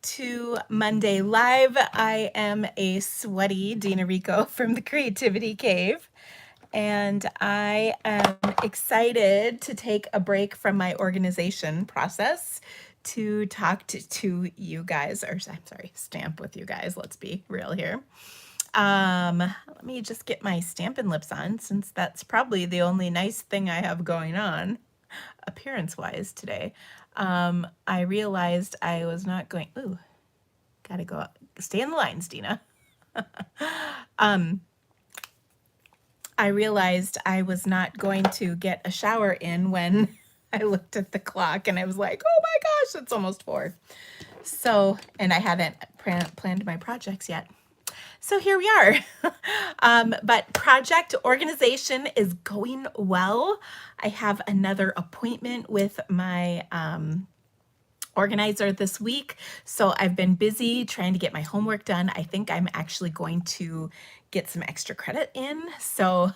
to Monday Live. I am a sweaty Dina Rico from the Creativity Cave, and I am excited to take a break from my organization process to talk to you guys, or I'm sorry, stamp with you guys. Let's be real here. Let me just get my Stampin' Lips on, since that's probably the only nice thing I have going on appearance-wise today. I realized I was not going, ooh, gotta go, stay in the lines, Dina. I realized I was not going to get a shower in when I looked at the clock, and I was like, oh my gosh, it's almost 4. So, and I hadn't planned my projects yet. So here we are. But project organization is going well. I have another appointment with my organizer this week, so I've been busy trying to get my homework done. I think I'm actually going to get some extra credit in, so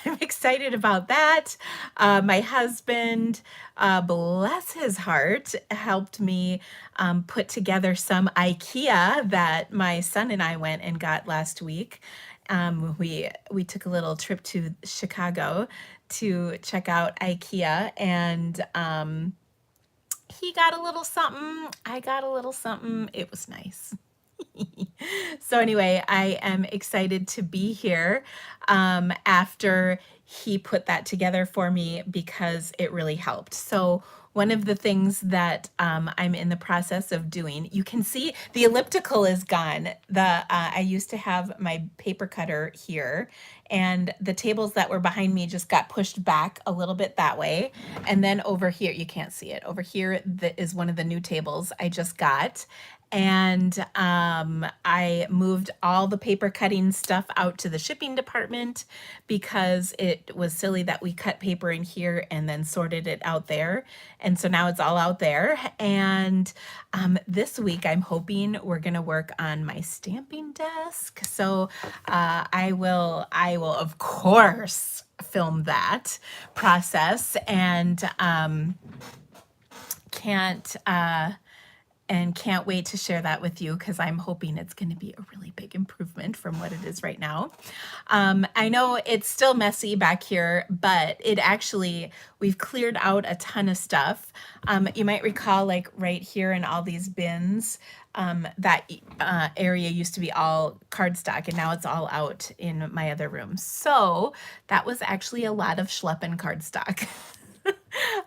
I'm excited about that. My husband, bless his heart, helped me put together some IKEA that my son and I went and got last week. We took a little trip to Chicago to check out IKEA, and he got a little something, I got a little something. It was nice. So anyway, I am excited to be here after he put that together for me, because it really helped. So one of the things that I'm in the process of doing, you can see the elliptical is gone. I used to have my paper cutter here, and the tables that were behind me just got pushed back a little bit that way. And then over here, you can't see it. Over here is one of the new tables I just got. And I moved all the paper cutting stuff out to the shipping department, because it was silly that we cut paper in here and then sorted it out there. And so now it's all out there. And this week I'm hoping we're gonna work on my stamping desk. So I will of course film that process, and can't wait to share that with you, because I'm hoping it's going to be a really big improvement from what it is right now. I know it's still messy back here, but we've cleared out a ton of stuff. You might recall, like right here in all these bins, that area used to be all cardstock, and now it's all out in my other room. So that was actually a lot of schlepping cardstock.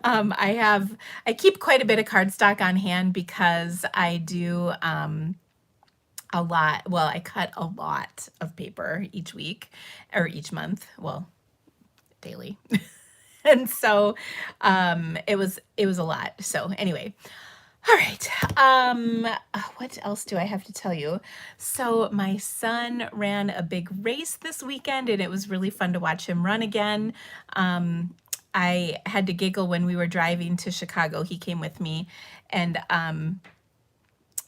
I keep quite a bit of cardstock on hand, because I do a lot. Well, I cut a lot of paper each week, or each month. Well, daily. And so it was a lot. So anyway. All right. What else do I have to tell you? So my son ran a big race this weekend, and it was really fun to watch him run again. I had to giggle when we were driving to Chicago. He came with me, and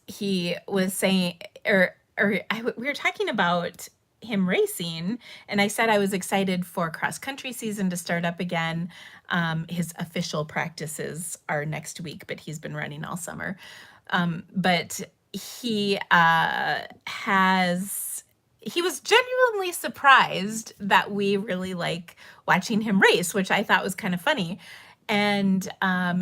he was saying, we were talking about him racing, and I said I was excited for cross country season to start up again. His official practices are next week, but he's been running all summer. But he he was genuinely surprised that we really like watching him race, which I thought was kind of funny. And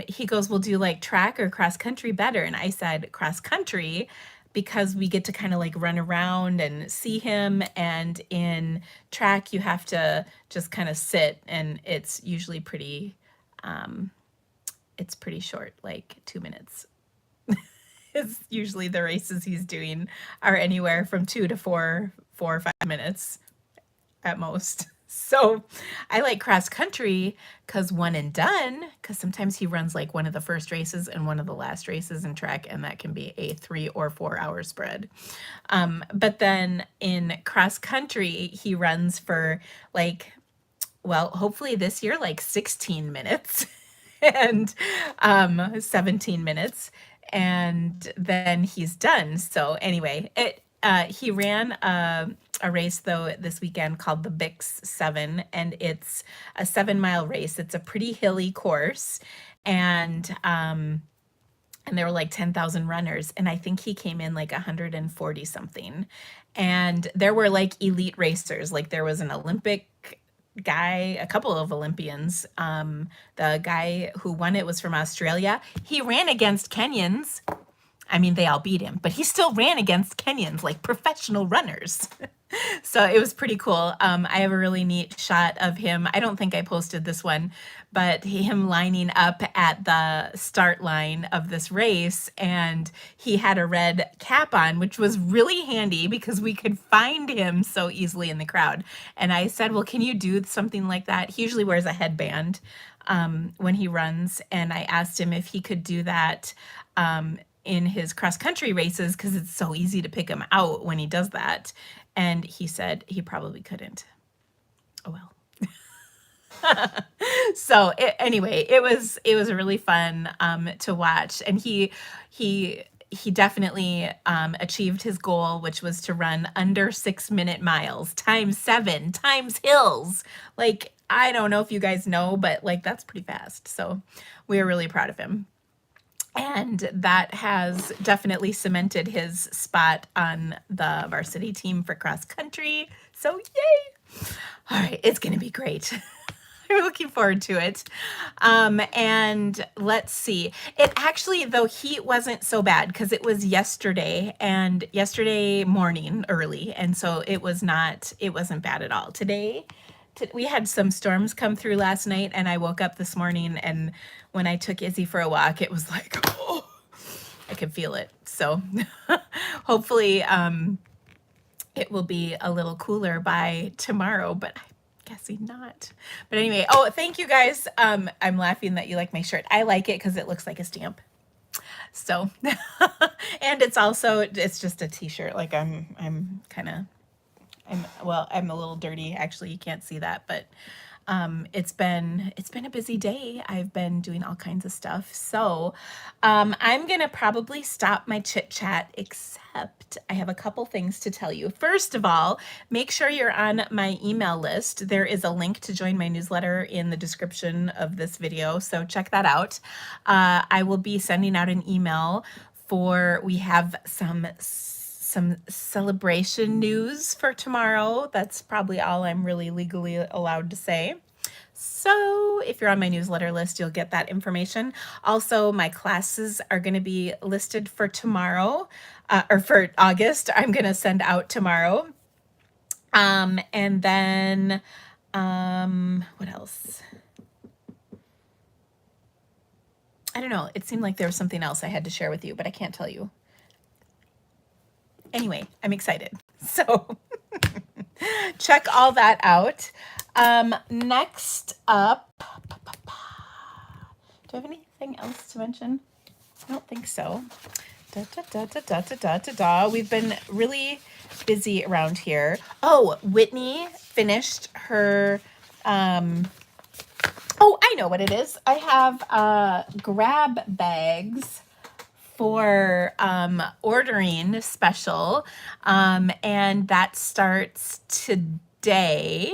he goes, well, do you like track or cross country better? And I said cross country, because we get to kind of like run around and see him. And in track, you have to just kind of sit, and it's usually it's pretty short, like 2 minutes. It's usually the races he's doing are anywhere from 2 to 4 or 5 minutes at most. So I like cross country because one and done, because sometimes he runs like one of the first races and one of the last races in track, and that can be a 3 or 4 hour spread. But then in cross country, he runs for like, well, hopefully this year, like 16 minutes and 17 minutes. And then he's done. So anyway, he ran a race though this weekend called the Bix 7, and it's a 7-mile race. It's a pretty hilly course, and and there were like 10,000 runners, and I think he came in like 140 something. And there were like elite racers, like there was an Olympic guy, a couple of Olympians. The guy who won it was from Australia. He ran against Kenyans. I mean, they all beat him, but he still ran against Kenyans, like professional runners. So it was pretty cool. I have a really neat shot of him. I don't think I posted this one, but him lining up at the start line of this race, and he had a red cap on, which was really handy because we could find him so easily in the crowd. And I said, well, can you do something like that? He usually wears a headband when he runs, and I asked him if he could do that in his cross country races because it's so easy to pick him out when he does that. And he said he probably couldn't. Oh well. So anyway, it was really fun to watch, and he definitely achieved his goal, which was to run under 6-minute miles times 7 times hills. Like, I don't know if you guys know, but like that's pretty fast. So we are really proud of him. And that has definitely cemented his spot on the varsity team for cross country. So yay! All right, it's going to be great. I'm looking forward to it. And let's see. It actually, though, heat wasn't so bad because it was yesterday and yesterday morning early. And so it wasn't bad at all. Today, we had some storms come through last night, and I woke up this morning, and when I took Izzy for a walk, it was like, oh, I could feel it. So hopefully it will be a little cooler by tomorrow, but I'm guessing not. But anyway, oh, thank you guys. I'm laughing that you like my shirt. I like it because it looks like a stamp. So, and it's just a t-shirt. Like I'm a little dirty. Actually, you can't see that, but it's been a busy day. I've been doing all kinds of stuff. So I'm gonna probably stop my chit chat, except I have a couple things to tell you. First of all, make sure you're on my email list. There is a link to join my newsletter in the description of this video, so check that out. I will be sending out an email we have some celebration news for tomorrow. That's probably all I'm really legally allowed to say. So if you're on my newsletter list, you'll get that information. Also, my classes are going to be listed for tomorrow, or for August. I'm going to send out tomorrow. And then, what else? I don't know. It seemed like there was something else I had to share with you, but I can't tell you. Anyway, I'm excited. So check all that out. Next up, do I have anything else to mention? I don't think so. We've been really busy around here. Oh, Whitney finished her, oh, I know what it is. I have grab bags for ordering special, and that starts today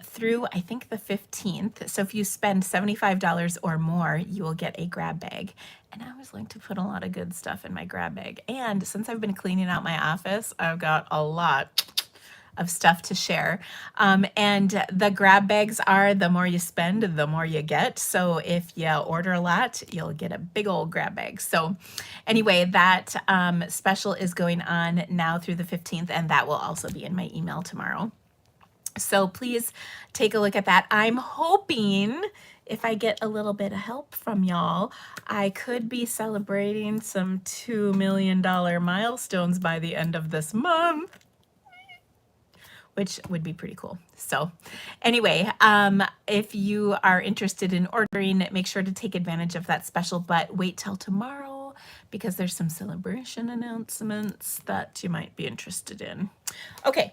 through I think the 15th. So if you spend $75 or more, you will get a grab bag. And I always like to put a lot of good stuff in my grab bag. And since I've been cleaning out my office, I've got a lot of stuff to share. And the grab bags are the more you spend, the more you get. So if you order a lot, you'll get a big old grab bag. So anyway, that special is going on now through the 15th, and that will also be in my email tomorrow. So please take a look at that. I'm hoping if I get a little bit of help from y'all, I could be celebrating some $2 million milestones by the end of this month, which would be pretty cool. So anyway, if you are interested in ordering, make sure to take advantage of that special, but wait till tomorrow because there's some celebration announcements that you might be interested in. Okay.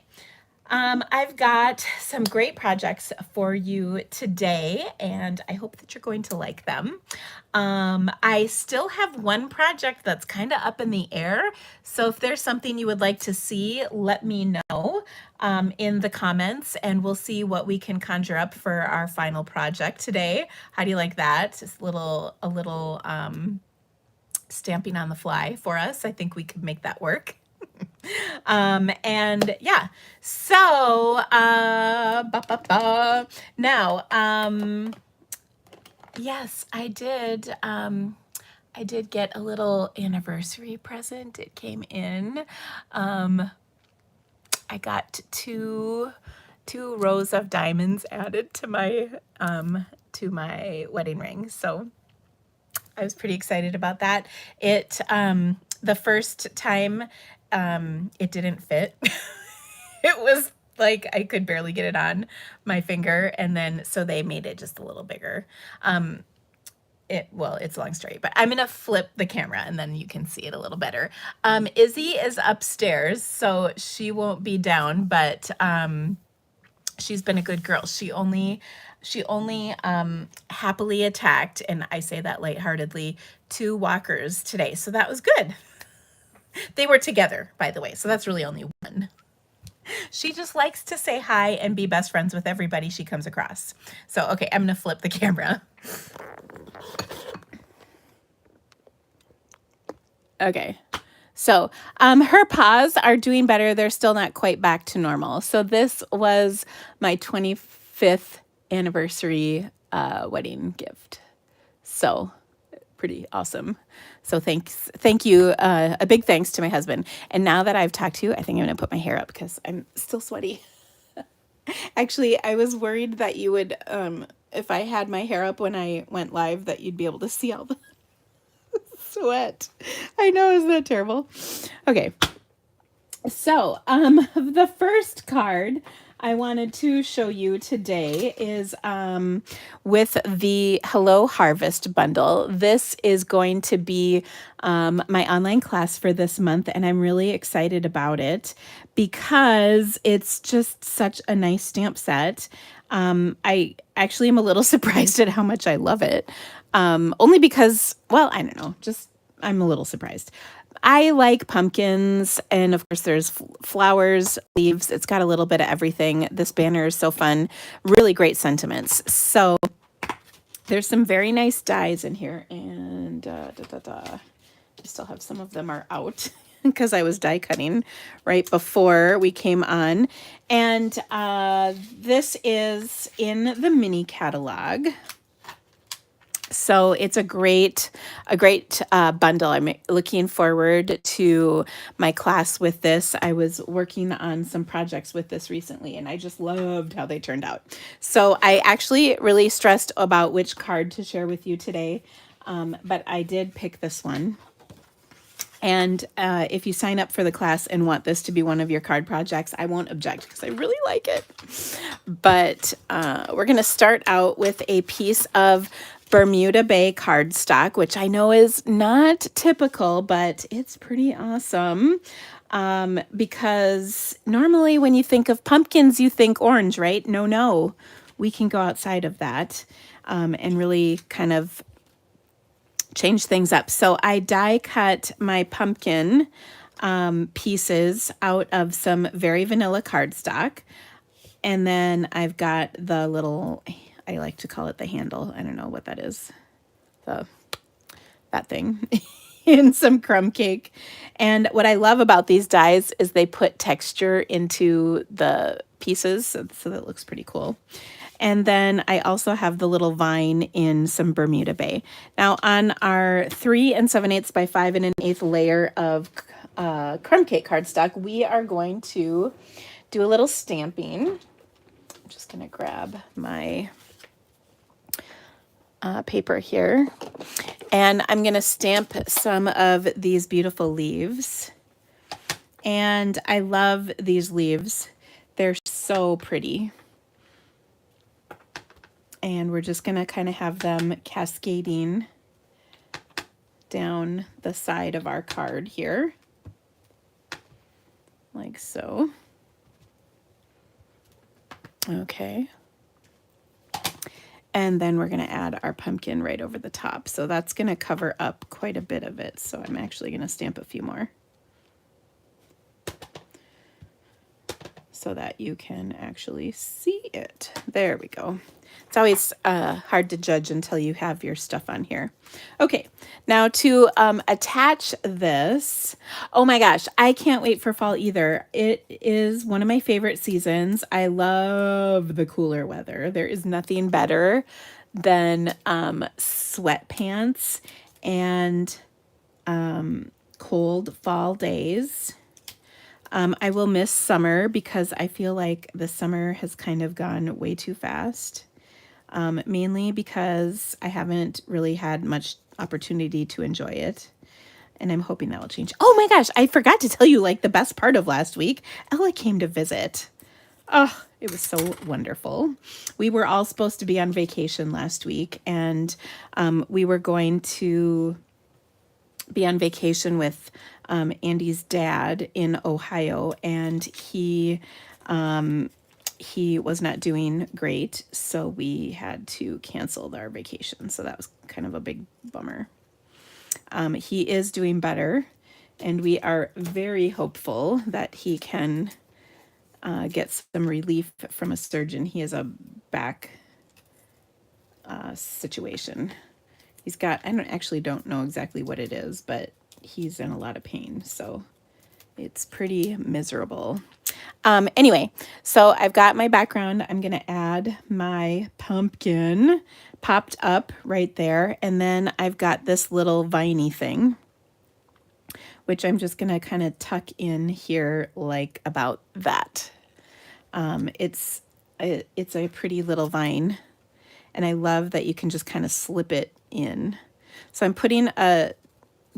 I've got some great projects for you today, and I hope that you're going to like them. I still have one project that's kind of up in the air, so if there's something you would like to see, let me know in the comments, and we'll see what we can conjure up for our final project today. How do you like that? Just a little stamping on the fly for us. I think we could make that work. And yeah, so now, yes, I did get a little anniversary present. It came in. I got two rows of diamonds added to my wedding ring. So I was pretty excited about that. It the first time it didn't fit. It was like I could barely get it on my finger, and then so they made it just a little bigger. Well, it's a long story, but I'm gonna flip the camera and then you can see it a little better. Izzy is upstairs, so she won't be down, but she's been a good girl. She only happily attacked, and I say that lightheartedly, 2 walkers today, so that was good. They were together, by the way, so that's really only one. She just likes to say hi and be best friends with everybody she comes across. So, okay, I'm gonna flip the camera. Okay, so her paws are doing better. They're still not quite back to normal. So this was my 25th anniversary wedding gift. So pretty awesome. So thank you. A big thanks to my husband. And now that I've talked to you, I think I'm gonna put my hair up because I'm still sweaty. Actually, I was worried that you would, if I had my hair up when I went live, that you'd be able to see all the sweat. I know, isn't that terrible? Okay. So, the first card I wanted to show you today is with the Hello Harvest bundle. This is going to be my online class for this month, and I'm really excited about it because it's just such a nice stamp set. I actually am a little surprised at how much I love it. Only because, well, I don't know, just I'm a little surprised. I like pumpkins, and of course there's flowers, leaves. It's got a little bit of everything. This banner is so fun. Really great sentiments. So there's some very nice dies in here, and I still have some of them are out because I was die cutting right before we came on. And this is in the mini catalog. So it's a great bundle. I'm looking forward to my class with this. I was working on some projects with this recently, and I just loved how they turned out. So I actually really stressed about which card to share with you today, but I did pick this one. And if you sign up for the class and want this to be one of your card projects, I won't object because I really like it. But we're going to start out with a piece of Bermuda Bay cardstock, which I know is not typical, but it's pretty awesome. Because normally when you think of pumpkins, you think orange, right? No, we can go outside of that and really kind of change things up. So I die cut my pumpkin pieces out of some very vanilla cardstock. And then I've got the little, I like to call it the handle. I don't know what that is. That thing in some crumb cake. And what I love about these dies is they put texture into the pieces. So that it looks pretty cool. And then I also have the little vine in some Bermuda Bay. Now on our 3 7/8 by 5 1/8 layer of crumb cake cardstock, we are going to do a little stamping. I'm just going to grab my paper here. And I'm going to stamp some of these beautiful leaves. And I love these leaves. They're so pretty. And we're just going to kind of have them cascading down the side of our card here, like so. Okay. And then we're going to add our pumpkin right over the top. So that's going to cover up quite a bit of it. So I'm actually going to stamp a few more. so that you can actually see it. There we go. It's always hard to judge until you have your stuff on here. Okay, now to attach this, oh my gosh, I can't wait for fall either. It is one of my favorite seasons. I love the cooler weather. There is nothing better than sweatpants and cold fall days. I will miss summer because I feel like the summer has kind of gone way too fast. Mainly because I haven't really had much opportunity to enjoy it. And I'm hoping that will change. Oh my gosh, I forgot to tell you like the best part of last week. Ella came to visit. Oh, it was so wonderful. We were all supposed to be on vacation last week, and we were going to be on vacation with Andy's dad in Ohio, and he was not doing great, so we had to cancel our vacation. So that was kind of a big bummer. He is doing better, and we are very hopeful that he can get some relief from a surgeon. He has a back situation. He's got, I don't know exactly what it is, but he's in a lot of pain, so it's pretty miserable. Anyway, so I've got my background. I'm going to add my pumpkin popped up right there. And then I've got this little viney thing, which I'm just going to kind of tuck in here like about that. It's a pretty little vine, and I love that you can just kind of slip it in. So I'm putting a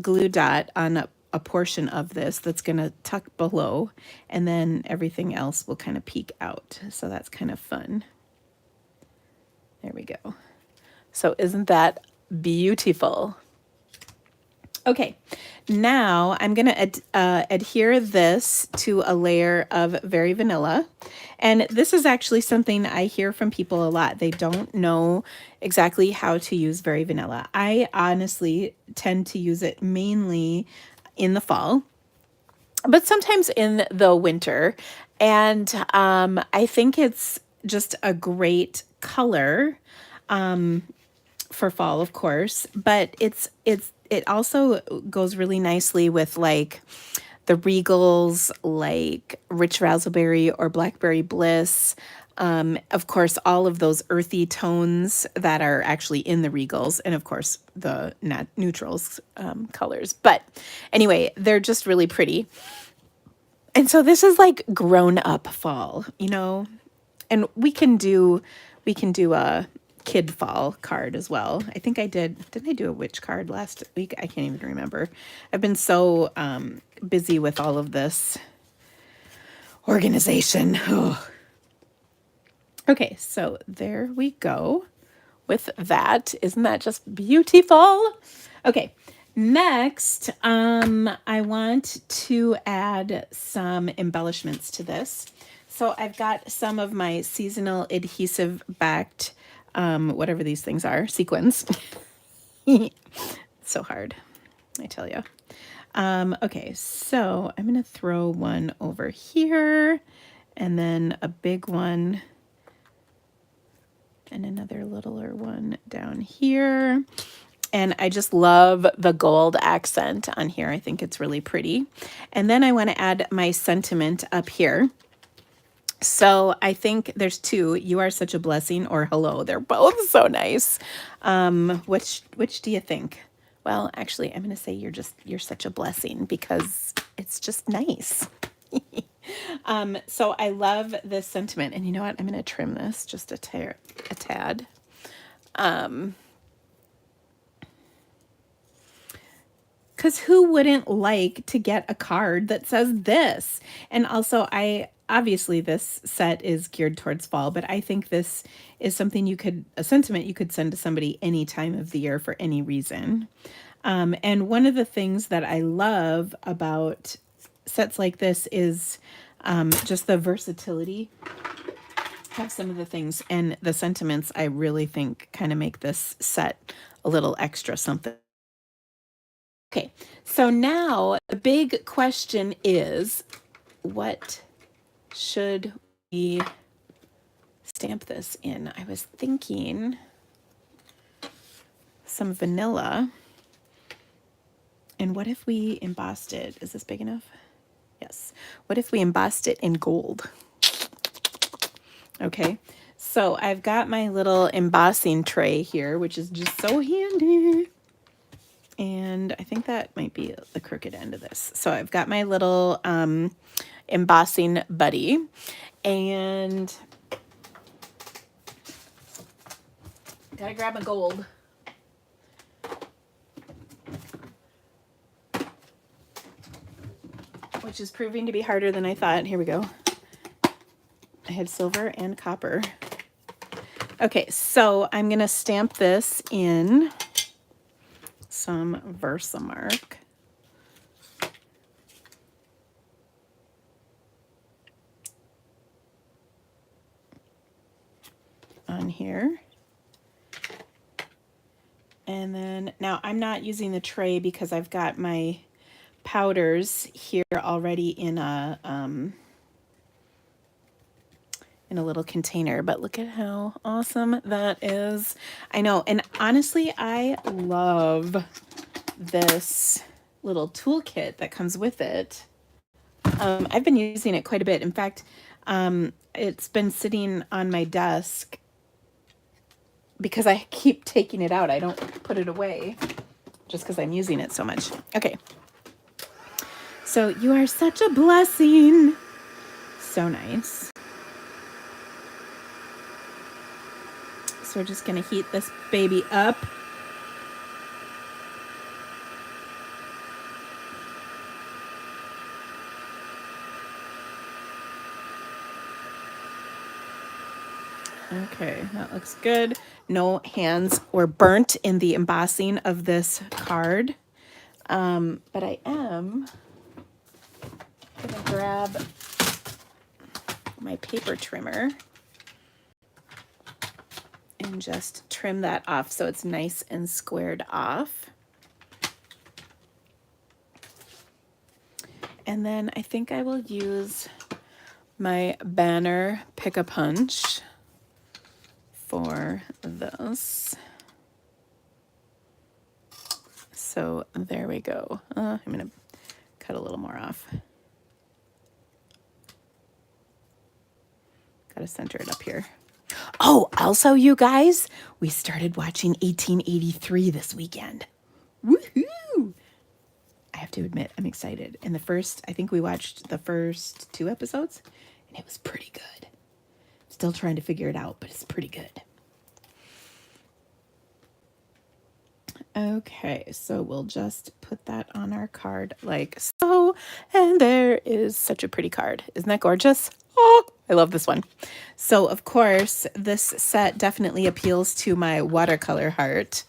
glue dot on a portion of this that's going to tuck below, and then everything else will kind of peek out. So that's kind of fun. There we go. So isn't that beautiful? Okay, now I'm going to adhere this to a layer of Very Vanilla. And this is actually something I hear from people a lot. They don't know exactly how to use Very Vanilla. I honestly tend to use it mainly in the fall, but sometimes in the winter. And I think it's just a great color for fall, of course, but it also goes really nicely with like the Regals, like Rich Raspberry or Blackberry Bliss. Of course, all of those earthy tones that are actually in the Regals, and of course the neutrals colors. But anyway, they're just really pretty. And so this is like grown up fall, you know, and we can do a kid fall card as well. I think didn't I do a witch card last week? I can't even remember. I've been so busy with all of this organization. Oh. Okay, so there we go with that. Isn't that just beautiful? Okay, next, I want to add some embellishments to this. So I've got some of my seasonal adhesive backed, whatever these things are, sequins. So hard, I tell you. Okay, so I'm going to throw one over here, and then a big one, and another littler one down here. And I just love the gold accent on here. I think it's really pretty. And then I want to add my sentiment up here. So I think there's two, You Are Such a Blessing or Hello. They're both so nice. Which do you think? Well, actually, I'm going to say you're such a blessing because it's just nice. So I love this sentiment. And you know what? I'm going to trim this just a tad. Because who wouldn't like to get a card that says this? And also, obviously this set is geared towards fall, but I think this is something a sentiment you could send to somebody any time of the year for any reason. And one of the things that I love about sets like this is just the versatility of some of the things, and the sentiments I really think kind of make this set a little extra something. Okay, so now the big question is, what should we stamp this in? I was thinking some vanilla. And what if we embossed it? Is this big enough? Yes. What if we embossed it in gold? Okay. So I've got my little embossing tray here, which is just so handy. And I think that might be the crooked end of this. So I've got my little embossing buddy, and gotta grab my gold. Which is proving to be harder than I thought. Here we go. I had silver and copper. Okay, so I'm gonna stamp this in some Versamark. On here. And then now I'm not using the tray because I've got my powders here already in a little container, but look at how awesome that is. I know, and honestly, I love this little toolkit that comes with it. I've been using it quite a bit. In fact, it's been sitting on my desk because I keep taking it out. I don't put it away just because I'm using it so much. Okay. So you are such a blessing. So nice. So we're just going to heat this baby up. Okay, that looks good. No hands were burnt in the embossing of this card. But I am going to grab my paper trimmer and just trim that off so it's nice and squared off. And then I think I will use my banner Pick-a-Punch for this. So there we go. I'm going to cut a little more off. Got to center it up here. Oh, also, you guys, we started watching 1883 this weekend. Woohoo! I have to admit, I'm excited. And I think we watched the first 2 episodes, and it was pretty good. Still trying to figure it out, but it's pretty good. Okay, so we'll just put that on our card like so. And there is such a pretty card. Isn't that gorgeous? Oh, I love this one. So, of course, this set definitely appeals to my watercolor heart.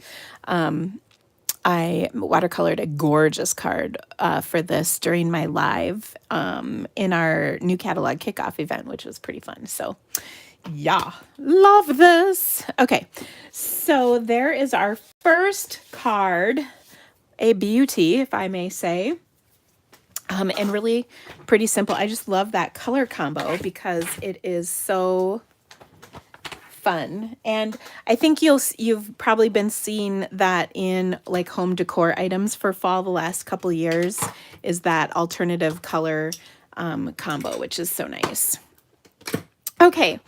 I watercolored a gorgeous card for this during my live in our new catalog kickoff event, which was pretty fun. So, yeah, love this. Okay, so there is our first card, a beauty, if I may say. And really pretty simple. I just love that color combo because it is so fun. And I think you've probably been seeing that in like home decor items for fall the last couple of years, is that alternative color combo, which is so nice. Okay,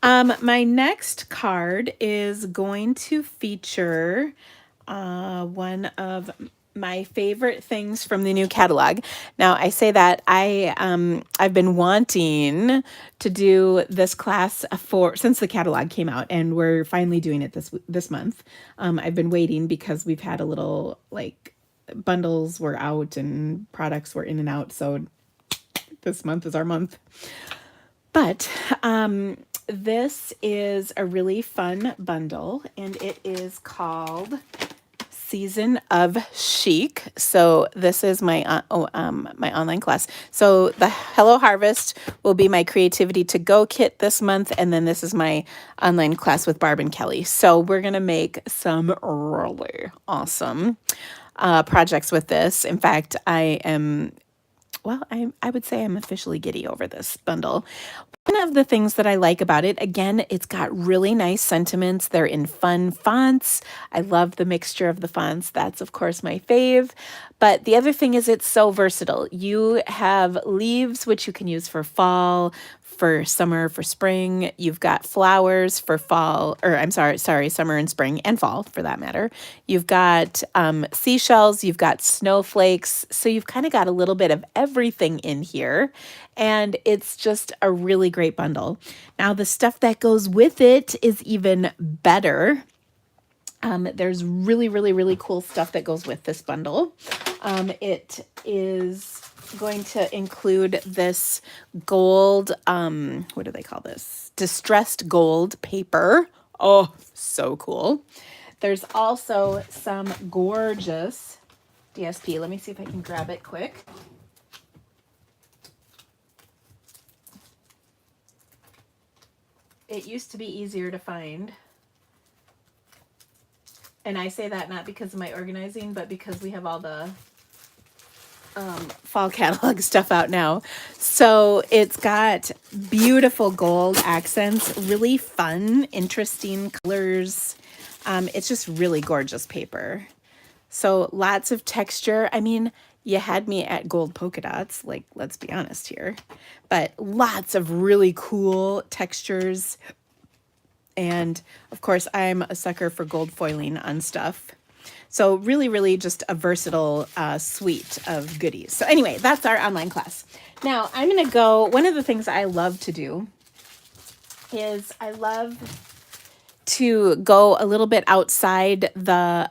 my next card is going to feature one of my favorite things from the new catalog. Now, I say that I've been wanting to do this class since the catalog came out, and we're finally doing it this month. I've been waiting because we've had a little like bundles were out and products were in and out, so this month is our month. But this is a really fun bundle, and it is called Season of Chic. So this is my my online class. So the Hello Harvest will be my Creativity to Go kit this month, and then this is my online class with Barb and Kelly. So we're gonna make some really awesome projects with this. In fact, I am well, I would say I'm officially giddy over this bundle. One of the things that I like about it, again, it's got really nice sentiments. They're in fun fonts. I love the mixture of the fonts. That's, of course, my fave. But the other thing is it's so versatile. You have leaves, which you can use for fall, for summer, for spring. You've got flowers for fall, or I'm sorry, summer and spring and fall for that matter. You've got seashells, you've got snowflakes. So you've kind of got a little bit of everything in here. And it's just a really great bundle. Now, the stuff that goes with it is even better. There's really, really, really cool stuff that goes with this bundle. It is going to include this gold, what do they call this? Distressed gold paper. Oh, so cool. There's also some gorgeous DSP. Let me see if I can grab it quick. It used to be easier to find. And I say that not because of my organizing, but because we have all the fall catalog stuff out now. So it's got beautiful gold accents, really fun, interesting colors. It's just really gorgeous paper. So lots of texture. I mean, you had me at gold polka dots, like, let's be honest here. But lots of really cool textures. And of course, I'm a sucker for gold foiling on stuff. So really, really just a versatile suite of goodies. So anyway, that's our online class. Now I'm going to go, one of the things I love to do is I love to go a little bit outside the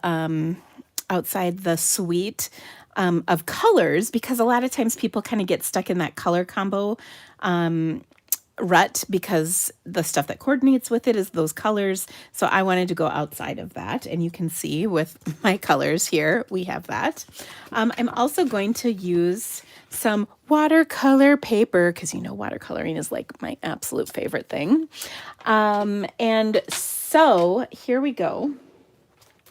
suite of colors, because a lot of times people kind of get stuck in that color combo rut because the stuff that coordinates with it is those colors. So I wanted to go outside of that, and you can see with my colors here, we have that. I'm also going to use some watercolor paper because you know watercoloring is like my absolute favorite thing. And so here we go.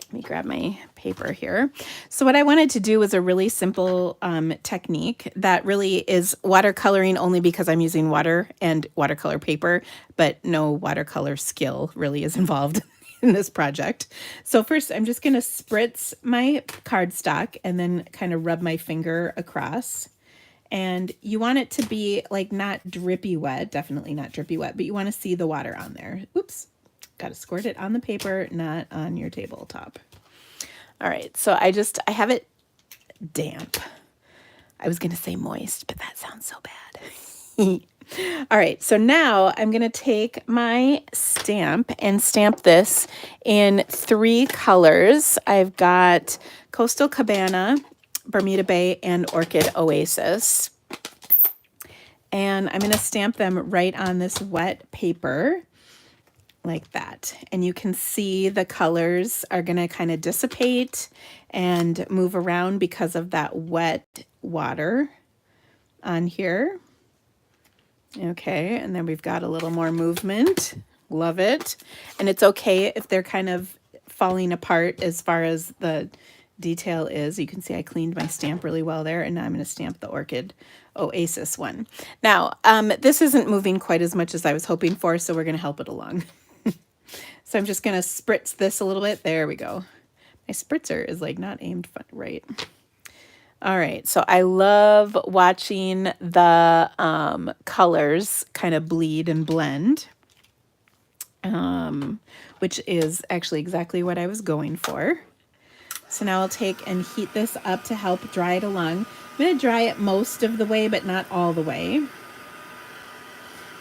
Let me grab my paper here. So what I wanted to do was a really simple technique that really is watercoloring only because I'm using water and watercolor paper, but no watercolor skill really is involved in this project. So first I'm just going to spritz my cardstock and then kind of rub my finger across. And you want it to be like not drippy wet, definitely not drippy wet, but you want to see the water on there. Oops. Got to squirt it on the paper, not on your tabletop. All right, so I have it damp. I was going to say moist, but that sounds so bad. All right, so now I'm going to take my stamp and stamp this in 3 colors. I've got Coastal Cabana, Bermuda Bay, and Orchid Oasis. And I'm going to stamp them right on this wet paper. Like that. And you can see the colors are going to kind of dissipate and move around because of that wet water on here. Okay, and then we've got a little more movement. Love it. And it's okay if they're kind of falling apart as far as the detail is. You can see I cleaned my stamp really well there, and now I'm going to stamp the Orchid Oasis one. Now, this isn't moving quite as much as I was hoping for, so we're going to help it along. So I'm just going to spritz this a little bit. There we go. My spritzer is like not aimed right. All right. So I love watching the colors kind of bleed and blend, which is actually exactly what I was going for. So now I'll take and heat this up to help dry it along. I'm going to dry it most of the way, but not all the way.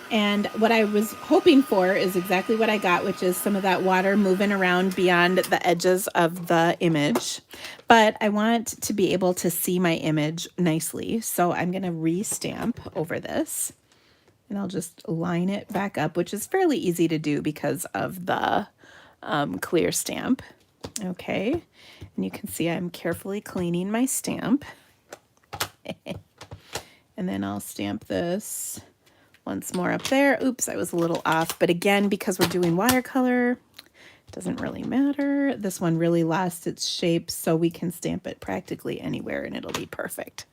And what I was hoping for is exactly what I got, which is some of that water moving around beyond the edges of the image. But I want to be able to see my image nicely. So I'm going to re-stamp over this. And I'll just line it back up, which is fairly easy to do because of the clear stamp. Okay. And you can see I'm carefully cleaning my stamp. And then I'll stamp this once more up there. Oops, I was a little off. But again, because we're doing watercolor, it doesn't really matter. This one really lost its shape, so we can stamp it practically anywhere and it'll be perfect.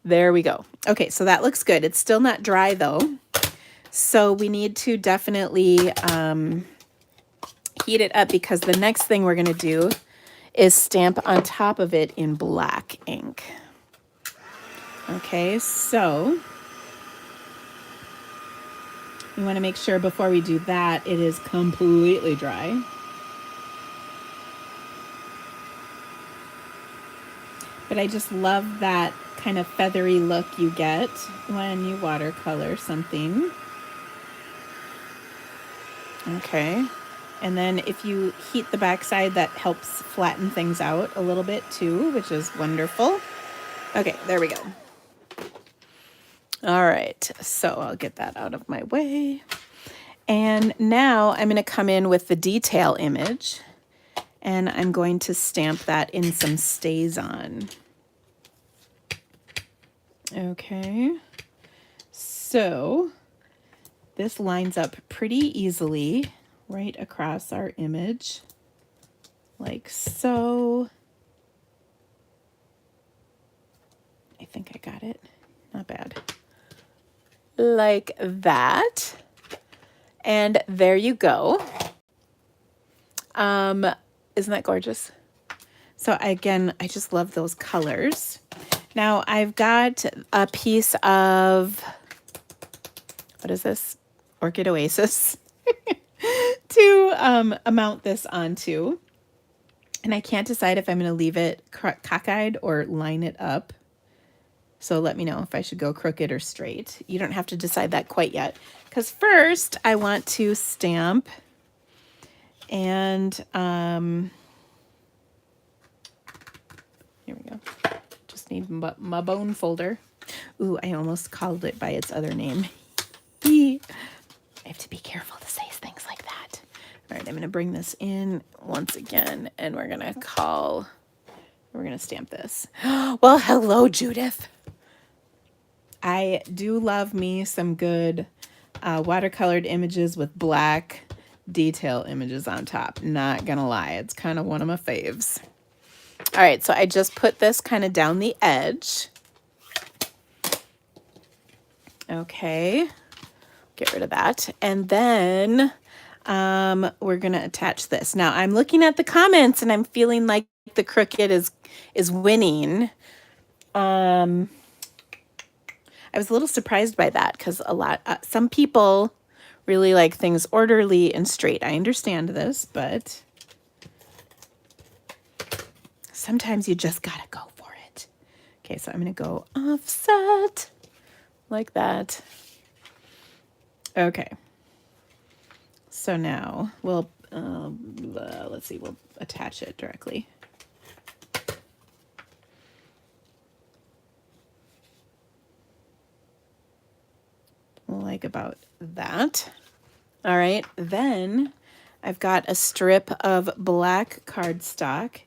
There we go. Okay, so that looks good. It's still not dry though. So we need to definitely heat it up, because the next thing we're gonna do is stamp on top of it in black ink. Okay, so we want to make sure before we do that it is completely dry. But I just love that kind of feathery look you get when you watercolor something. Okay, and then if you heat the backside, that helps flatten things out a little bit too, which is wonderful. Okay, there we go. All right, so I'll get that out of my way. And now I'm going to come in with the detail image, and I'm going to stamp that in some StazOn. Okay, so this lines up pretty easily right across our image, like so. I think I got it. Not bad. Like that. And there you go. Isn't that gorgeous? So again, I just love those colors. Now I've got a piece of, what is this? Orchid Oasis to mount this onto. And I can't decide if I'm going to leave it cockeyed or line it up. So let me know if I should go crooked or straight. You don't have to decide that quite yet. Because first I want to stamp, and here we go. Just need my bone folder. Ooh, I almost called it by its other name. I have to be careful to say things like that. All right, I'm going to bring this in once again, and we're going to stamp this. Well, hello, Judith. I do love me some good watercolored images with black detail images on top. Not gonna lie, it's kind of one of my faves. All right, so I just put this kind of down the edge. Okay, get rid of that. And then we're gonna attach this. Now I'm looking at the comments and I'm feeling like the crooked is winning. I was a little surprised by that, because some people really like things orderly and straight. I understand this, but sometimes you just gotta go for it. Okay, so I'm gonna go offset like that. Okay. So now we'll, let's see, we'll attach it directly. Like about that. All right, then I've got a strip of black cardstock,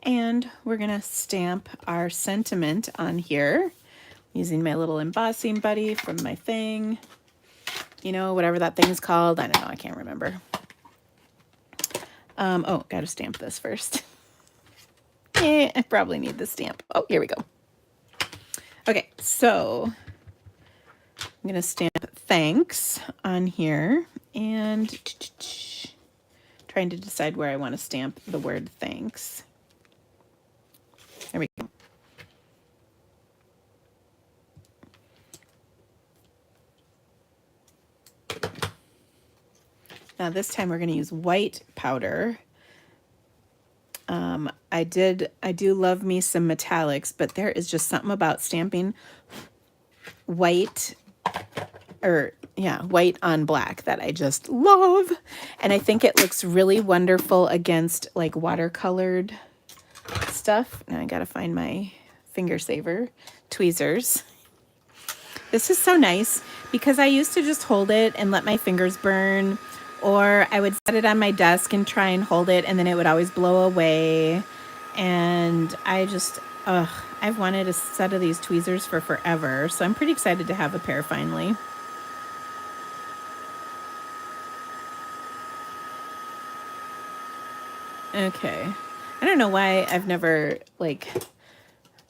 and we're gonna stamp our sentiment on here using my little embossing buddy from my thing. You know, whatever that thing's called. I don't know, I can't remember. Oh, gotta stamp this first. I probably need the stamp. Oh, here we go. Okay, so I'm going to stamp thanks on here, and trying to decide where I want to stamp the word thanks. There we go. Now this time we're going to use white powder. I do love me some metallics, but there is just something about stamping white, white on black that I just love. And I think it looks really wonderful against like watercolored stuff. Now I gotta find my finger saver, tweezers. This is so nice because I used to just hold it and let my fingers burn, or I would set it on my desk and try and hold it, and then it would always blow away. And I just, I've wanted a set of these tweezers for forever, so I'm pretty excited to have a pair finally. Okay. I don't know why I've never, like,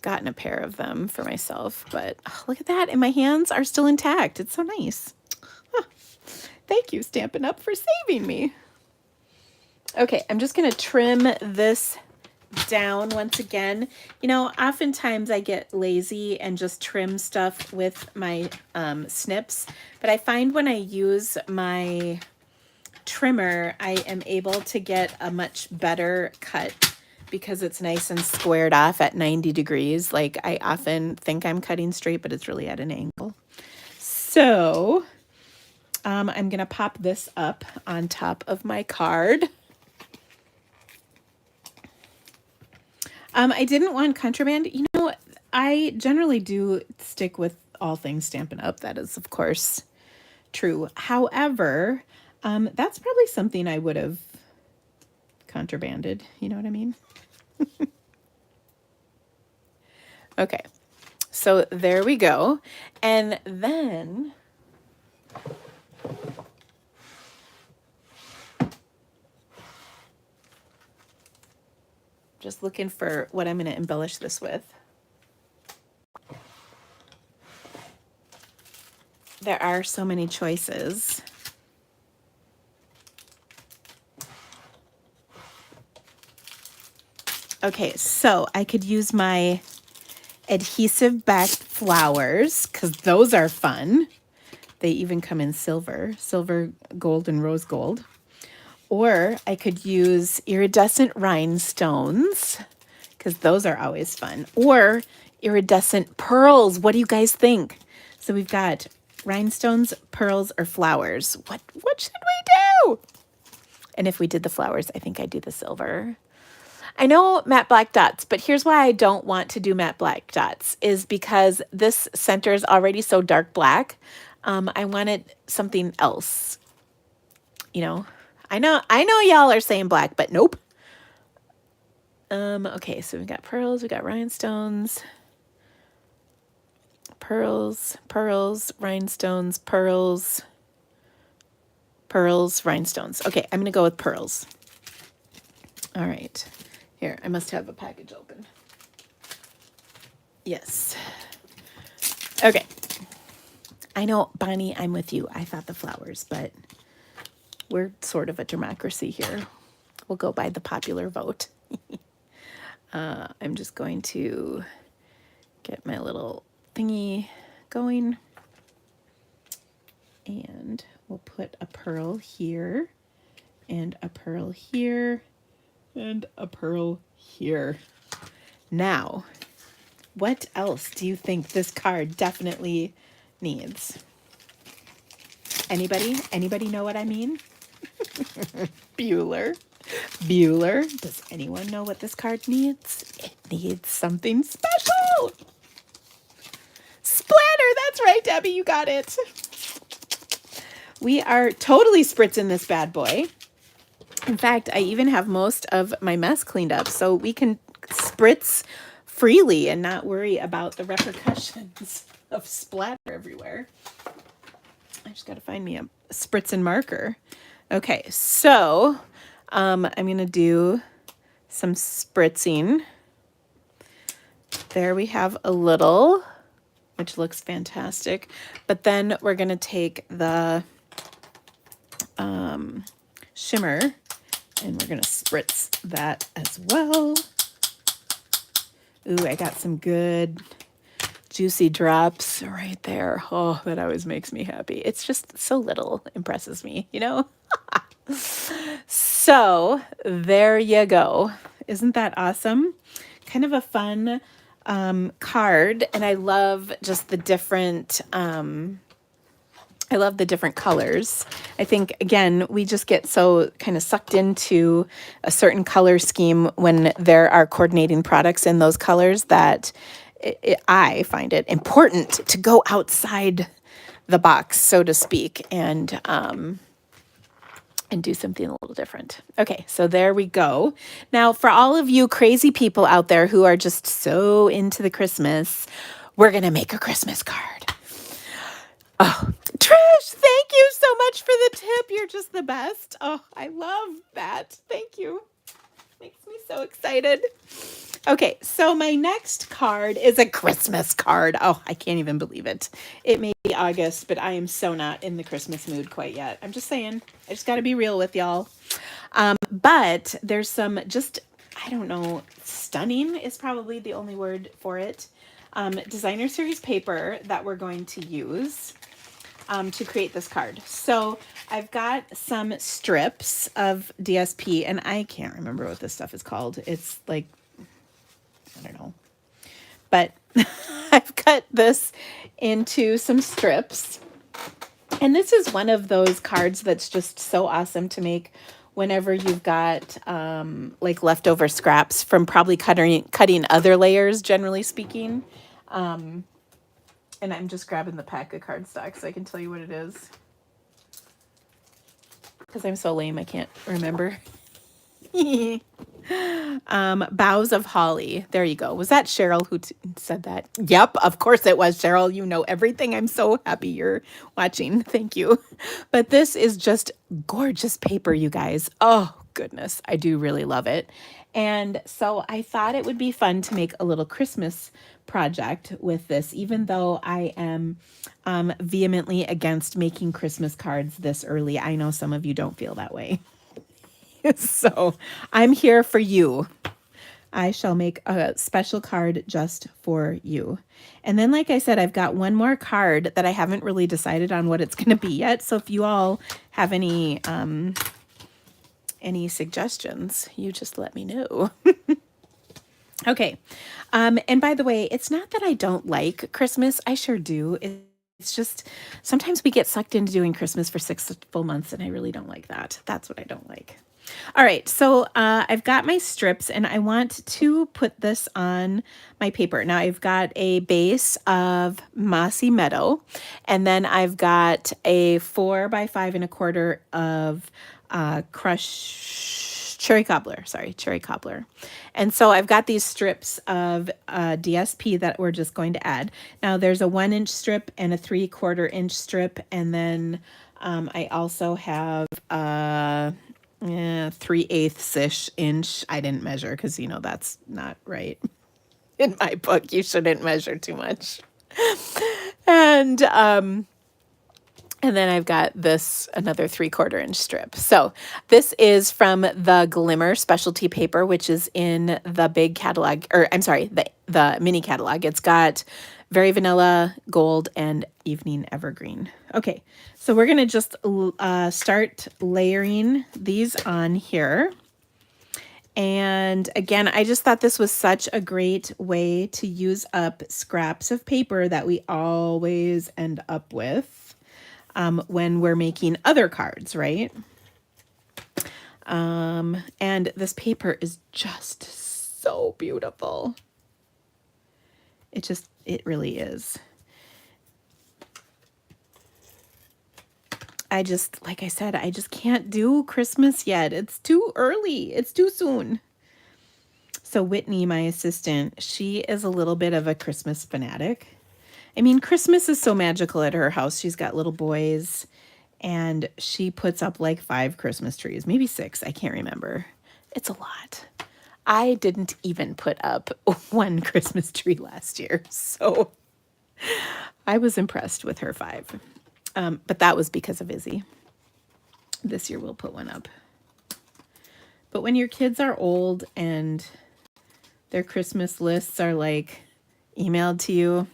gotten a pair of them for myself, but oh, look at that. And my hands are still intact. It's so nice. Huh. Thank you, Stampin' Up, for saving me. Okay, I'm just going to trim this down once again. You know, oftentimes I get lazy and just trim stuff with my snips, but I find when I use my trimmer, I am able to get a much better cut because it's nice and squared off at 90 degrees. Like, I often think I'm cutting straight, but it's really at an angle. So I'm going to pop this up on top of my card. I didn't want contraband. You know, I generally do stick with all things Stampin' Up. That is, of course, true. However, that's probably something I would have contrabanded. You know what I mean? Okay, so there we go. And then just looking for what I'm going to embellish this with. There are so many choices. Okay, so I could use my adhesive backed flowers because those are fun. They even come in silver, gold, and rose gold. Or I could use iridescent rhinestones because those are always fun. Or iridescent pearls. What do you guys think? So we've got rhinestones, pearls, or flowers. What should we do? And if we did the flowers, I think I'd do the silver. I know matte black dots, but here's why I don't want to do matte black dots is because this center is already so dark black. I wanted something else. You know, I know y'all are saying black, but nope. Okay, so we got pearls, we got rhinestones, pearls, rhinestones, pearls, rhinestones. Okay, I'm going to go with pearls. All right. Here, I must have a package open. Yes. Okay. I know, Bonnie, I'm with you. I thought the flowers, but we're sort of a democracy here. We'll go by the popular vote. I'm just going to get my little thingy going. And we'll put a pearl here, and a pearl here, and a pearl here. Now, what else do you think this card definitely needs? Anybody know what I mean? Bueller. Does anyone know what this card needs? It needs something special. Splatter, that's right, Debbie, you got it. We are totally spritzing this bad boy. In fact, I even have most of my mess cleaned up, so we can spritz freely and not worry about the repercussions of splatter everywhere. I just got to find me a spritz and marker. Okay, so I'm going to do some spritzing. There we have a little, which looks fantastic. But then we're going to take the shimmer, and we're going to spritz that as well. Ooh, I got some good juicy drops right there. Oh, that always makes me happy. It's just so little, impresses me, you know? So there you go. Isn't that awesome? Kind of a fun card, and I love just the different colors. I think, again, we just get so kind of sucked into a certain color scheme when there are coordinating products in those colors that I find it important to go outside the box, so to speak, and do something a little different. Okay, so there we go. Now, for all of you crazy people out there who are just so into the Christmas, we're going to make a Christmas card. Oh, Trish, thank you so much for the tip. You're just the best. Oh, I love that. Thank you. Makes me so excited. Okay, so my next card is a Christmas card. Oh, I can't even believe it. It may be August, but I am so not in the Christmas mood quite yet. I'm just saying, I just got to be real with y'all. But there's some just, I don't know, stunning is probably the only word for it. Designer series paper that we're going to use to create this card. So I've got some strips of DSP, and I can't remember what this stuff is called. It's like, I don't know. But I've cut this into some strips. And this is one of those cards that's just so awesome to make whenever you've got like leftover scraps from probably cutting other layers, generally speaking. And I'm just grabbing the pack of cardstock so I can tell you what it is. Because I'm so lame, I can't remember. Boughs of Holly. There you go. Was that Cheryl who said that? Yep, of course it was, Cheryl. You know everything. I'm so happy you're watching. Thank you. But this is just gorgeous paper, you guys. Oh, goodness. I do really love it. And so I thought it would be fun to make a little Christmas project with this, even though I am vehemently against making Christmas cards this early. I know some of you don't feel that way. So I'm here for you. I shall make a special card just for you. And then, like I said, I've got one more card that I haven't really decided on what it's going to be yet. So if you all have any suggestions, you just let me know. Okay. And by the way, it's not that I don't like Christmas. I sure do. It's just sometimes we get sucked into doing Christmas for 6 full months, and I really don't like that. That's what I don't like. All right, so I've got my strips, and I want to put this on my paper. Now, I've got a base of Mossy Meadow, and then I've got a 4 by 5 1/4 of crushed cherry cobbler. And so I've got these strips of DSP that we're just going to add. Now, there's a 1-inch strip and a 3/4 inch strip, and then I also have 3/8 inch. I didn't measure because, you know, that's not right. In my book, you shouldn't measure too much. And then I've got this, another 3/4 inch strip. So this is from the Glimmer specialty paper, which is in the big catalog, or I'm sorry, the mini catalog. It's got Very Vanilla, Gold, and Evening Evergreen. Okay, so we're gonna just start layering these on here. And again, I just thought this was such a great way to use up scraps of paper that we always end up with when we're making other cards, right? And this paper is just so beautiful. It really is. Like I said, I just can't do Christmas yet. It's too early. It's too soon. So Whitney, my assistant, she is a little bit of a Christmas fanatic. I mean, Christmas is so magical at her house. She's got little boys, and she puts up like 5 Christmas trees, maybe 6. I can't remember. It's a lot. I didn't even put up 1 Christmas tree last year, so I was impressed with her 5. But that was because of Izzy. This year we'll put one up. But when your kids are old and their Christmas lists are like emailed to you,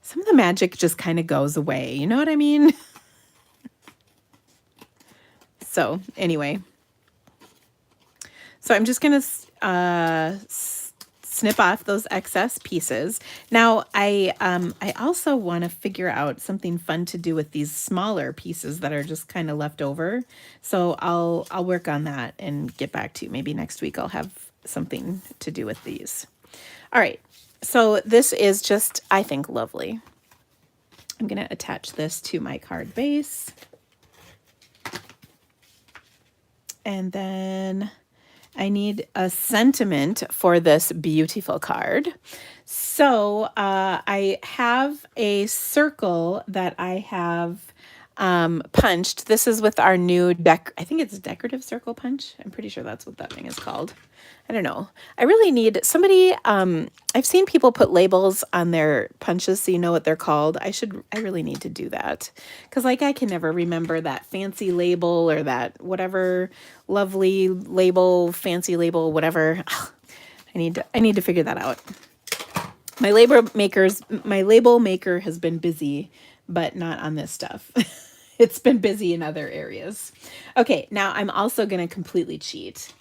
some of the magic just kind of goes away. You know what I mean? So anyway, so I'm just going to snip off those excess pieces. Now, I also want to figure out something fun to do with these smaller pieces that are just kind of left over. So I'll work on that and get back to you. Maybe next week I'll have something to do with these. All right. So this is just, I think, lovely. I'm going to attach this to my card base. And then I need a sentiment for this beautiful card. So I have a circle that I have punched. This is with our new I think it's decorative circle punch. I'm pretty sure that's what that thing is called. I don't know. I really need somebody, I've seen people put labels on their punches so you know what they're called. I really need to do that. Because like I can never remember that fancy label or that whatever lovely label, fancy label, whatever. I need to figure that out. My label maker has been busy, but not on this stuff. It's been busy in other areas. Okay, now I'm also going to completely cheat.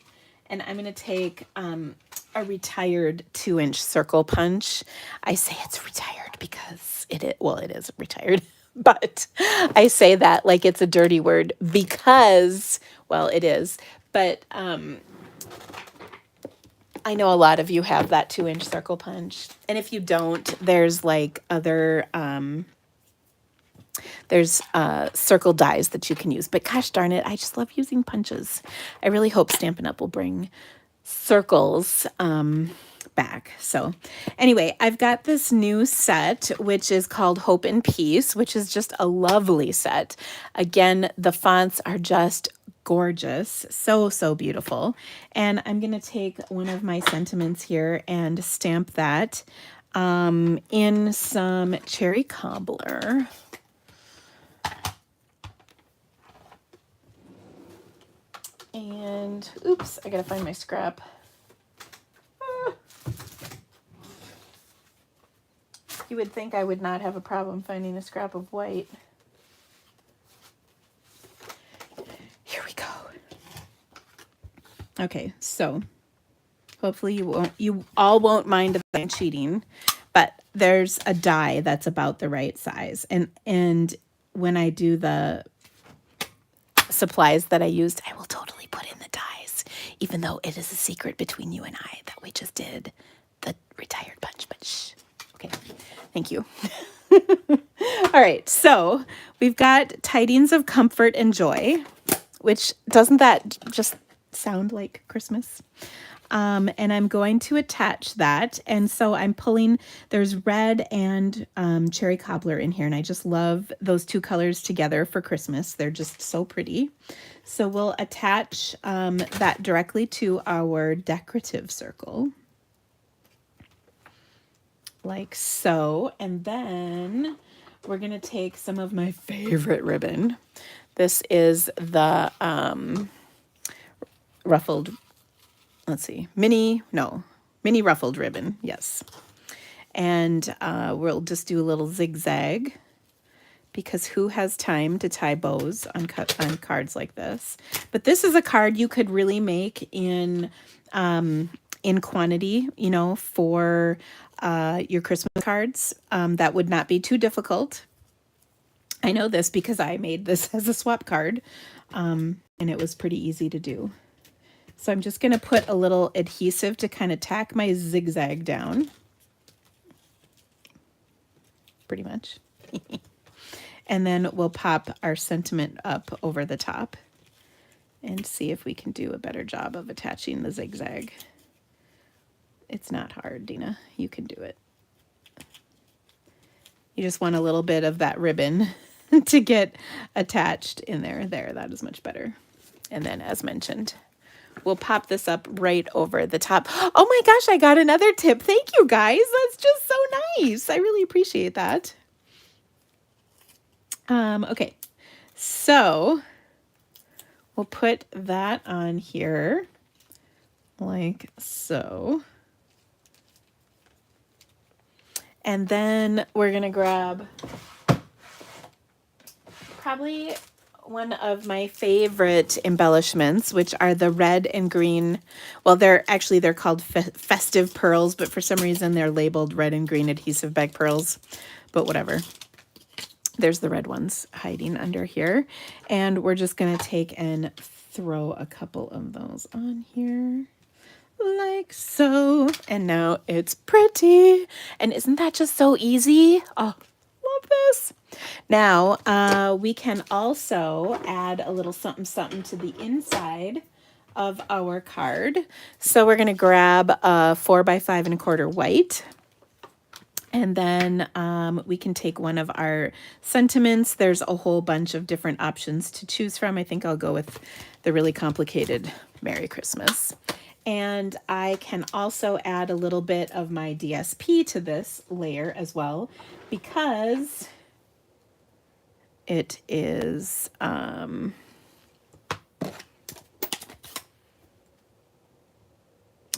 And I'm going to take a retired 2-inch circle punch. I say it's retired because it is retired. But I say that like it's a dirty word because, well, it is. But I know a lot of you have that 2-inch circle punch. And if you don't, there's like other there's circle dies that you can use. But gosh darn it, I just love using punches. I really hope Stampin' Up! Will bring circles back. So anyway, I've got this new set, which is called Hope and Peace, which is just a lovely set. Again, the fonts are just gorgeous. So, so beautiful. And I'm going to take one of my sentiments here and stamp that in some cherry cobbler. And oops, I gotta find my scrap. You would think I would not have a problem finding a scrap of white. Here we go. Okay, so hopefully you all won't mind that I'm cheating, but there's a die that's about the right size. And when I do the supplies that I used, I will totally put in the dies, even though it is a secret between you and I that we just did the retired punch, but shh. Okay, thank you. All right, so we've got tidings of comfort and joy, which doesn't that just sound like Christmas? And I'm going to attach that. And so I'm pulling, there's red and cherry cobbler in here. And I just love those two colors together for Christmas. They're just so pretty. So we'll attach that directly to our decorative circle. Like so. And then we're going to take some of my favorite ribbon. This is the ruffled, let's see, mini ruffled ribbon. Yes. And we'll just do a little zigzag because who has time to tie bows on cards like this? But this is a card you could really make in quantity, you know, for your Christmas cards. That would not be too difficult. I know this because I made this as a swap card, and it was pretty easy to do. So I'm just going to put a little adhesive to kind of tack my zigzag down. Pretty much. And then we'll pop our sentiment up over the top and see if we can do a better job of attaching the zigzag. It's not hard, Dina. You can do it. You just want a little bit of that ribbon to get attached in there. There, that is much better. And then, as mentioned, we'll pop this up right over the top. Oh my gosh, I got another tip. Thank you, guys. That's just so nice. I really appreciate that. Okay, so we'll put that on here like so. And then we're going to grab probably one of my favorite embellishments, which are the red and green. Well, they're called Festive Pearls, but for some reason they're labeled red and green adhesive bag pearls, but whatever. There's the red ones hiding under here. And we're just going to take and throw a couple of those on here like so. And now it's pretty. And isn't that just so easy? Oh, love this. Now, we can also add a little something something to the inside of our card. So we're going to grab a 4x5 1/4 white. And then we can take one of our sentiments. There's a whole bunch of different options to choose from. I think I'll go with the really complicated Merry Christmas. And I can also add a little bit of my DSP to this layer as well, because it is, I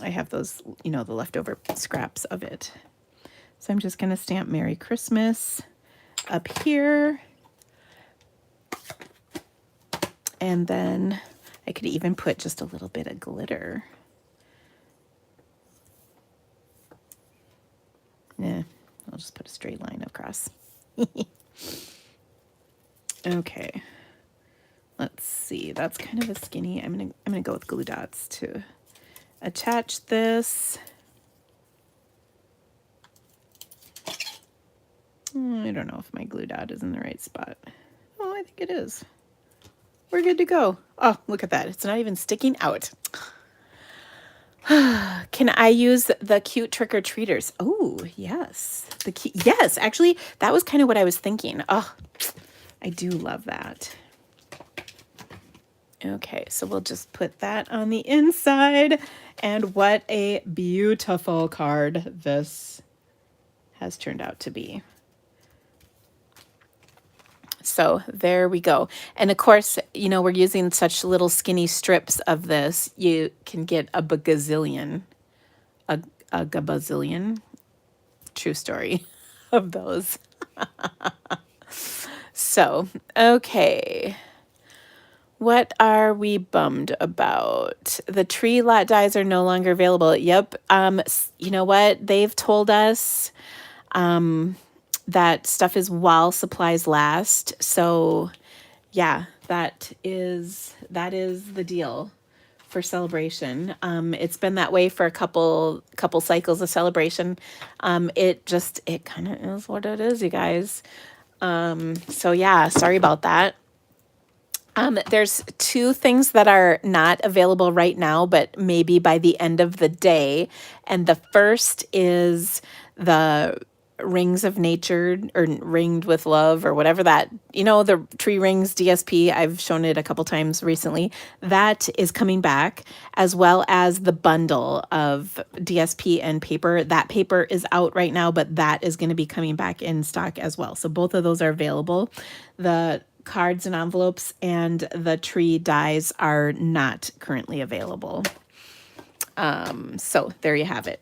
have those, you know, the leftover scraps of it. So I'm just going to stamp Merry Christmas up here. And then I could even put just a little bit of glitter. Yeah, I'll just put a straight line across. Okay. Let's see. That's kind of a skinny. I'm gonna go with glue dots to attach this. I don't know if my glue dot is in the right spot. Oh, I think it is. We're good to go. Oh, look at that. It's not even sticking out. Can I use the cute trick-or-treaters? Oh, yes. Yes, actually, that was kind of what I was thinking. Oh, I do love that. Okay, so we'll just put that on the inside. And what a beautiful card this has turned out to be. So there we go. And of course, you know, we're using such little skinny strips of this. You can get a bagazillion, a gabazillion, true story, of those. So, okay. What are we bummed about? The tree lot dies are no longer available. Yep. You know what? They've told us that stuff is while supplies last. So yeah, that is the deal for Celebration. It's been that way for a couple cycles of Celebration. It kind of is what it is, you guys. So yeah, sorry about that. There's two things that are not available right now, but maybe by the end of the day. And the first is the Rings of Nature, or Ringed with Love, or whatever that, you know, the Tree Rings DSP. I've shown it a couple times recently. That is coming back, as well as the bundle of DSP and paper. That paper is out right now, but that is going to be coming back in stock as well. So both of those are available. The cards and envelopes and the tree dies are not currently available. So there you have it.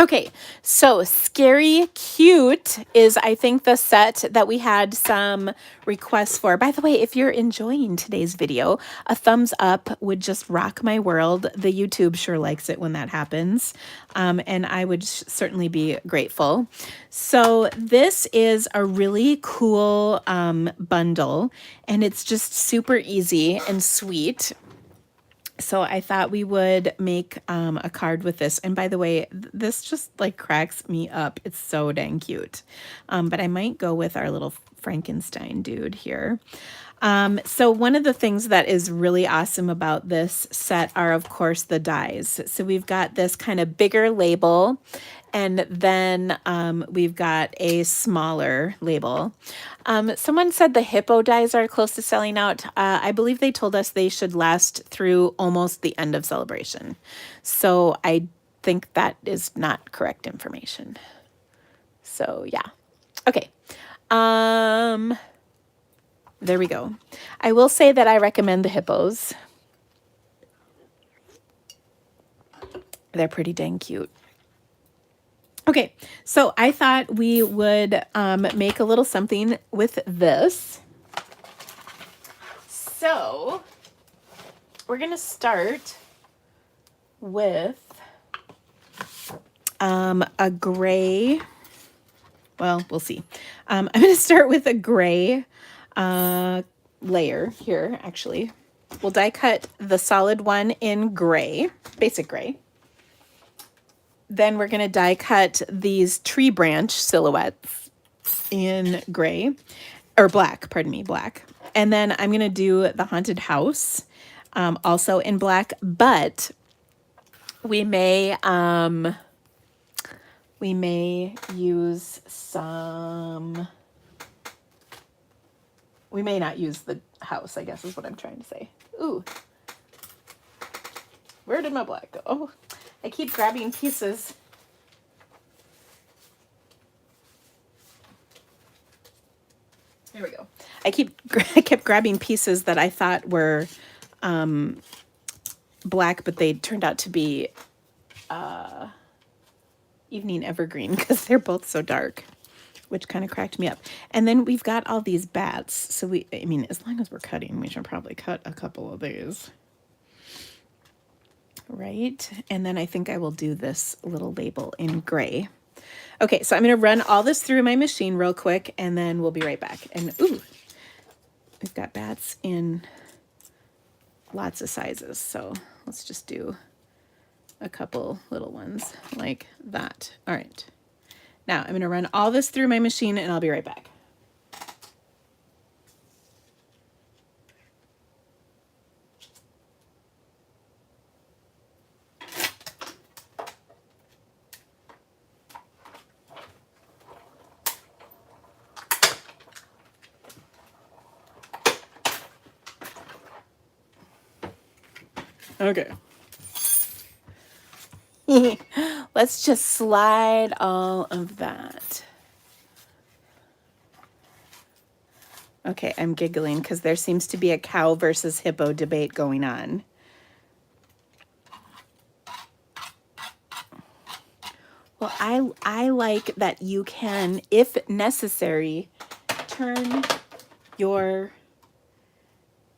Okay, so Scary Cute is, I think, the set that we had some requests for. By the way, if you're enjoying today's video, a thumbs up would just rock my world. The YouTube sure likes it when that happens, and I would certainly be grateful. So this is a really cool bundle, and it's just super easy and sweet. So I thought we would make a card with this. And by the way, this just like cracks me up. It's so dang cute. But I might go with our little Frankenstein dude here. So one of the things that is really awesome about this set are, of course, the dies. So we've got this kind of bigger label, and then we've got a smaller label. Someone said the hippo dies are close to selling out. I believe they told us they should last through almost the end of Celebration. So I think that is not correct information. So yeah. Okay. There we go. I will say that I recommend the hippos. They're pretty dang cute. Okay, so I thought we would make a little something with this. So we're going to start with a gray. Well, we'll see. I'm going to start with a gray layer here, actually. We'll die cut the solid one in gray, basic gray. Then we're going to die cut these tree branch silhouettes in gray, or black, pardon me, black. And then I'm going to do the haunted house also in black, but we may We may use some, we may not use the house, I guess is what I'm trying to say. Ooh, where did my black go? Oh, I keep grabbing pieces. There we go. I kept grabbing pieces that I thought were black, but they turned out to be evening evergreen because they're both so dark, which kind of cracked me up. And then we've got all these bats. So I mean, as long as we're cutting, we should probably cut a couple of these. Right? And then I think I will do this little label in gray. Okay, so I'm going to run all this through my machine real quick, and then we'll be right back. And ooh, we've got bats in lots of sizes. So let's just do a couple little ones like that. All right. Now I'm going to run all this through my machine, and I'll be right back. Okay. Let's just slide all of that. Okay, I'm giggling because there seems to be a cow versus hippo debate going on. Well, I like that you can, if necessary, turn your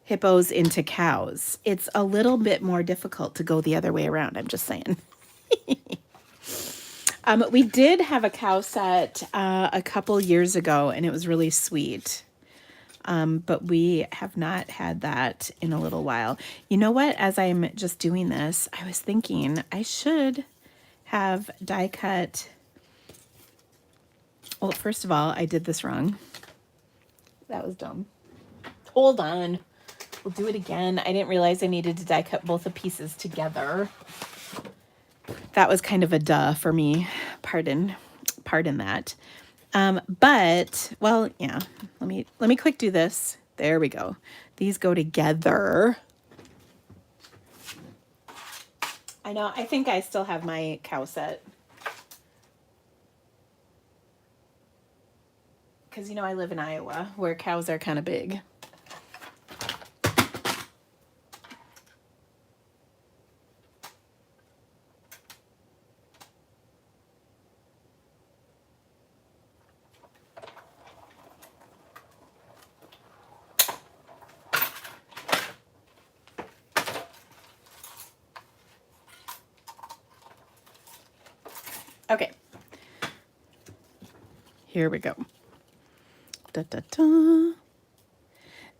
hippos into cows. It's a little bit more difficult to go the other way around, I'm just saying. We did have a cow set a couple years ago, and it was really sweet. But we have not had that in a little while. You know what? As I'm just doing this, I was thinking I should have die cut. Well, first of all, I did this wrong. That was dumb. Hold on. We'll do it again. I didn't realize I needed to die cut both the pieces together. That was kind of a duh for me. Pardon that. But, well, yeah, let me quick do this. There we go. These go together. I know, I think I still have my cow set. Because, you know, I live in Iowa where cows are kind of big. Okay. Here we go. Da, da, da.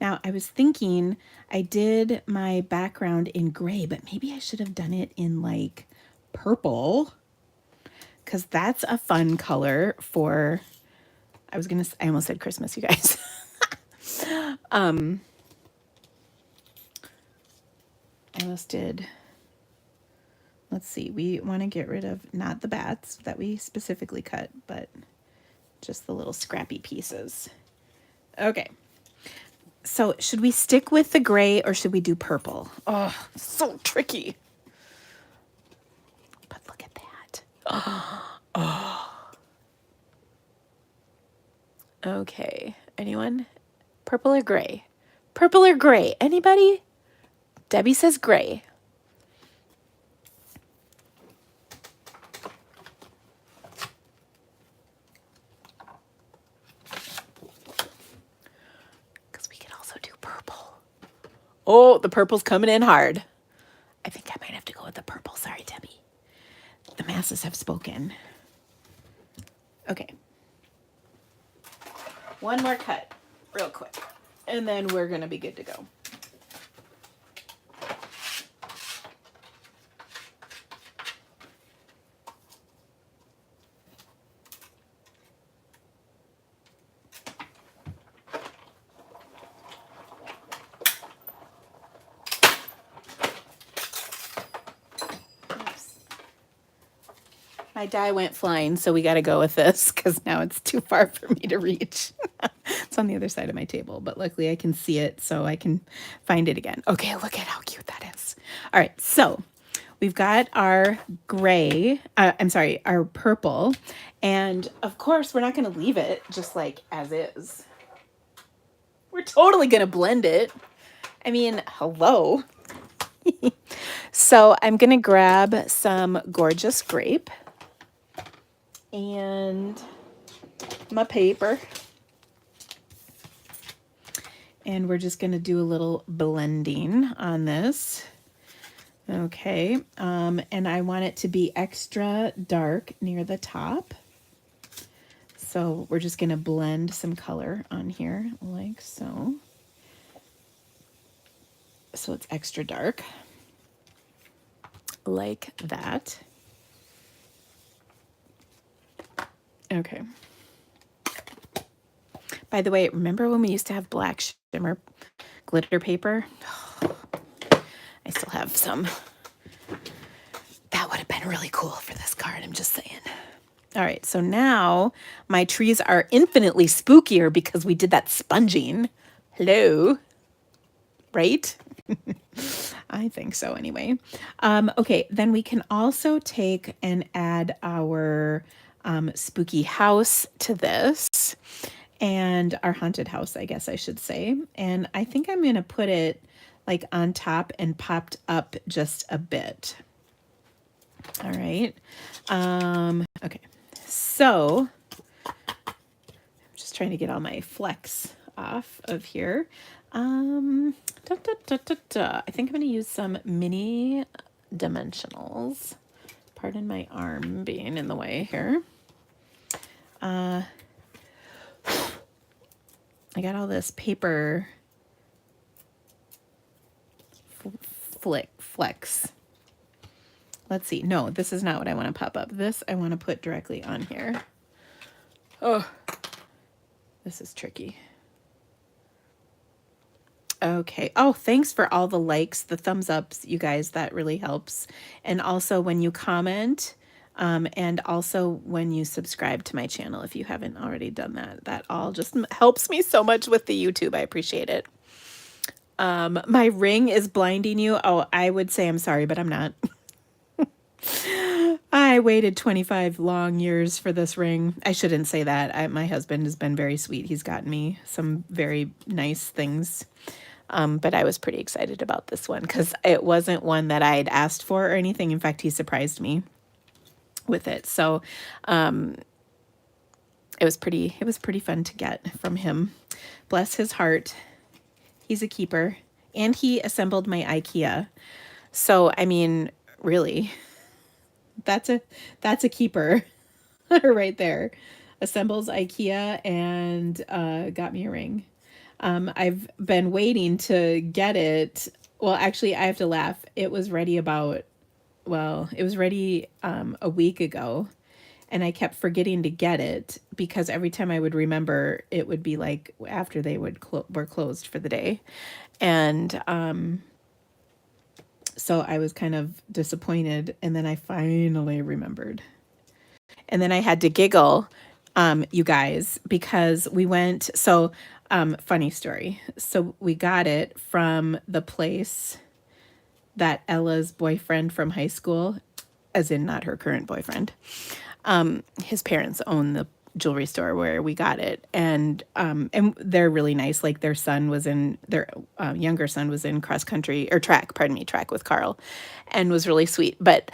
Now, I was thinking I did my background in gray, but maybe I should have done it in like purple, because that's a fun color for, I almost said Christmas, you guys. I almost did. Let's see, we want to get rid of not the bats that we specifically cut, but just the little scrappy pieces. Okay. So should we stick with the gray or should we do purple? Oh, so tricky. But look at that. Oh. Okay. Anyone? Purple or gray? Purple or gray? Anybody? Debbie says gray. Oh, the purple's coming in hard. I think I might have to go with the purple. Sorry, Debbie. The masses have spoken. Okay. One more cut, real quick. And then we're going to be good to go. My die went flying, so we got to go with this because now it's too far for me to reach. It's on the other side of my table, but luckily I can see it so I can find it again. Okay, look at how cute that is. All right, so we've got our gray, our purple, and of course we're not going to leave it just like as is. We're totally going to blend it. I mean, hello. So I'm going to grab some gorgeous grape and my paper. And we're just going to do a little blending on this. Okay. And I want it to be extra dark near the top. So we're just going to blend some color on here like so. So it's extra dark like that. Okay. By the way, remember when we used to have black shimmer glitter paper? I still have some. That would have been really cool for this card, I'm just saying. All right, so now my trees are infinitely spookier because we did that sponging. Hello? Right? I think so anyway. Okay, then we can also take and add our spooky house to this. And our haunted house, I guess I should say. And I think I'm going to put it like on top and popped up just a bit. All right. Okay. So I'm just trying to get all my flecks off of here. I think I'm going to use some mini dimensionals. Pardon my arm being in the way here. I got all this paper flecks. Let's see. No, this is not what I want to pop up. This I want to put directly on here. Oh, this is tricky. Okay. Oh, thanks for all the likes, the thumbs ups, you guys. That really helps. And also when you comment, and also when you subscribe to my channel, if you haven't already done that, that all just helps me so much with the YouTube. I appreciate it. My ring is blinding you. Oh, I would say I'm sorry, but I'm not. I waited 25 long years for this ring. I shouldn't say that. My husband has been very sweet. He's gotten me some very nice things. But I was pretty excited about this one because it wasn't one that I had asked for or anything. In fact, he surprised me with it. So it was pretty fun to get from him. Bless his heart. He's a keeper. And he assembled my IKEA. So, I mean, really, that's a keeper right there. Assembles IKEA and got me a ring. I've been waiting to get it. Well, actually, I have to laugh. It was ready a week ago, and I kept forgetting to get it because every time I would remember, it would be like after they were closed for the day. And so I was kind of disappointed, and then I finally remembered. And then I had to giggle, you guys, because we went, so funny story. So we got it from the place that Ella's boyfriend from high school, as in not her current boyfriend, his parents own the jewelry store where we got it, and they're really nice. Like their younger son was in track with Carl, and was really sweet. But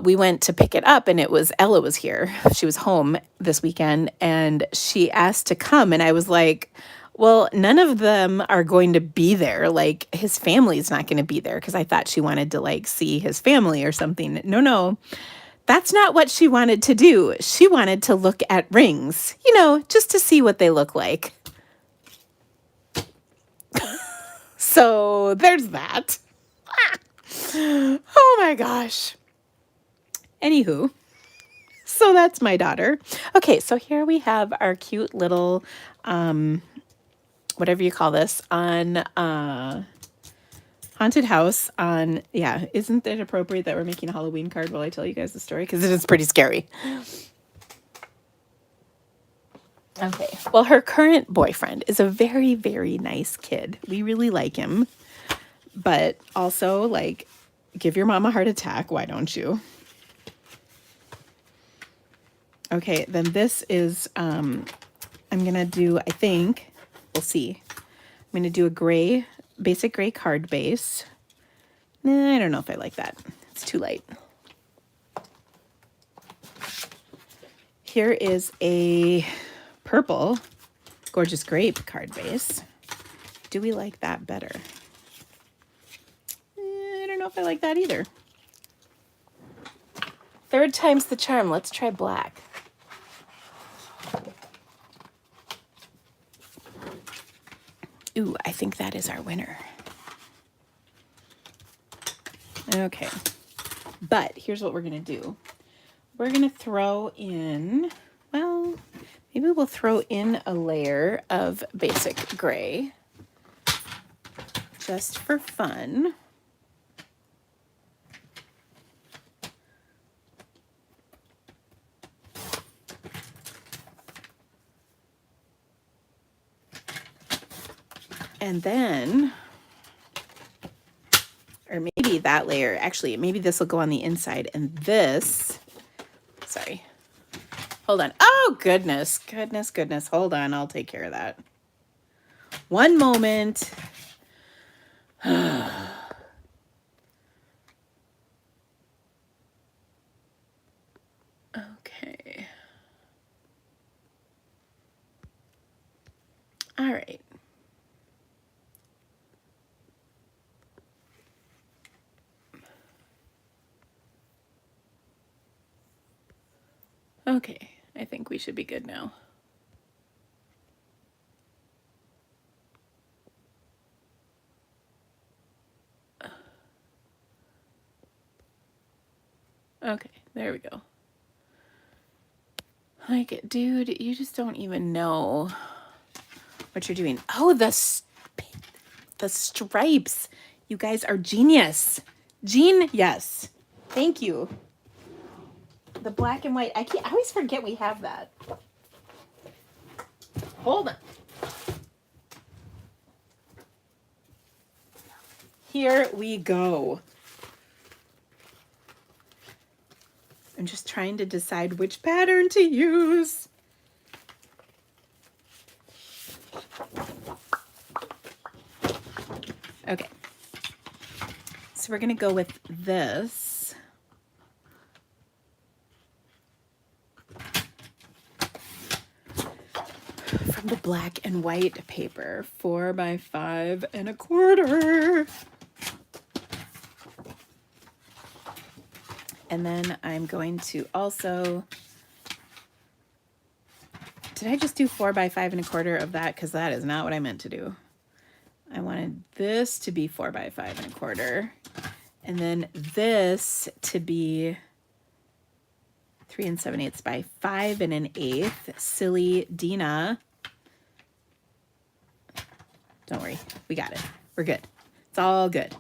we went to pick it up, and Ella was here. She was home this weekend, and she asked to come, and I was like, well, none of them are going to be there. Like his family's not going to be there, because I thought she wanted to like see his family or something. No. That's not what she wanted to do. She wanted to look at rings, just to see what they look like. So there's that. Oh my gosh. Anywho, so that's my daughter. Okay, so here we have our cute little, whatever you call this, on Haunted house on, yeah, isn't it appropriate that we're making a Halloween card while I tell you guys the story? Because it is pretty scary. Okay, well, her current boyfriend is a very, very nice kid. We really like him. But also, like, give your mom a heart attack. Why don't you? Okay, then this is, I'm going to do, I think, we'll see. I'm going to do a gray, basic gray card base. Nah, I don't know if I like that. It's too light. Here is a purple Gorgeous Grape card base. Do we like that better? I don't know if I like that either. Third time's the charm. Let's try black. Ooh, I think that is our winner. Okay, but here's what we're gonna do. We're gonna throw in, well, maybe we'll throw in a layer of basic gray just for fun. And then, or maybe that layer, actually, maybe this will go on the inside and this, sorry, hold on. Oh, goodness, goodness, goodness. Hold on, I'll take care of that. One moment. Okay. All right. Okay, I think we should be good now. Okay, there we go. Like, dude, you just don't even know what you're doing. Oh, the stripes. You guys are genius. Yes. Thank you. The black and white. I always forget we have that. Hold on. Here we go. I'm just trying to decide which pattern to use. Okay. So we're going to go with this. From the black and white paper, 4 by 5 1/4. And then I'm going to also, did I just do 4 by 5 1/4 of that? Because that is not what I meant to do. I wanted this to be 4 by 5 1/4. And then this to be 3 7/8 by 5 1/8. Silly Dina. Don't worry, we got it. We're good. It's all good.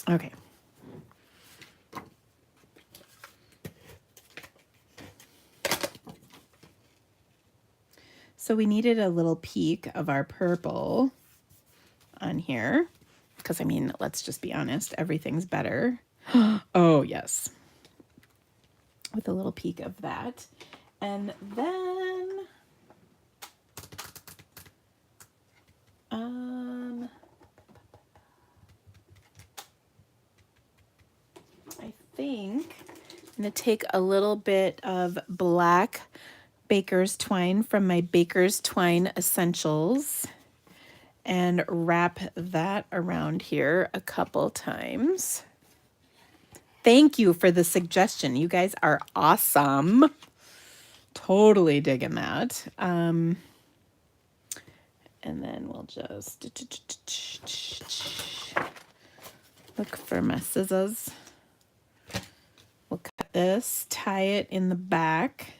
Okay. So we needed a little peek of our purple on here. Because, I mean, let's just be honest. Everything's better. Oh, yes. With a little peek of that. And then... I think I'm going to take a little bit of black baker's twine from my Baker's Twine Essentials and wrap that around here a couple times. Thank you for the suggestion. You guys are awesome. Totally digging that. And then we'll just look for my scissors. We'll cut this, tie it in the back.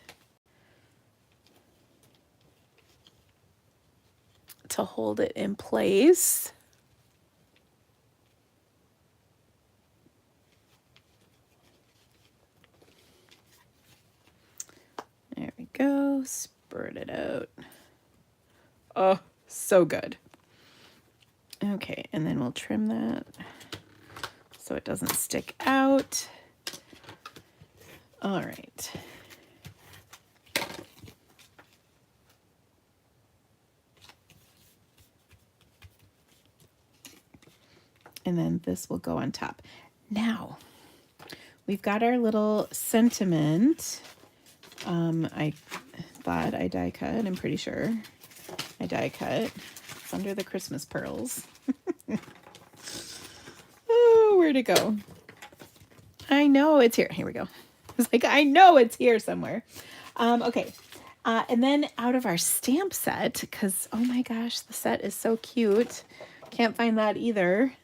to hold it in place. There we go. Spread it out. Oh, so good. Okay, and then we'll trim that so it doesn't stick out. All right. And then this will go on top. Now, we've got our little sentiment. I thought I die cut. I'm pretty sure I die cut. It's under the Christmas pearls. Oh, where'd it go? I know it's here. Here we go. It's like, I know it's here somewhere. Okay. And then out of our stamp set, because, oh my gosh, the set is so cute. Can't find that either.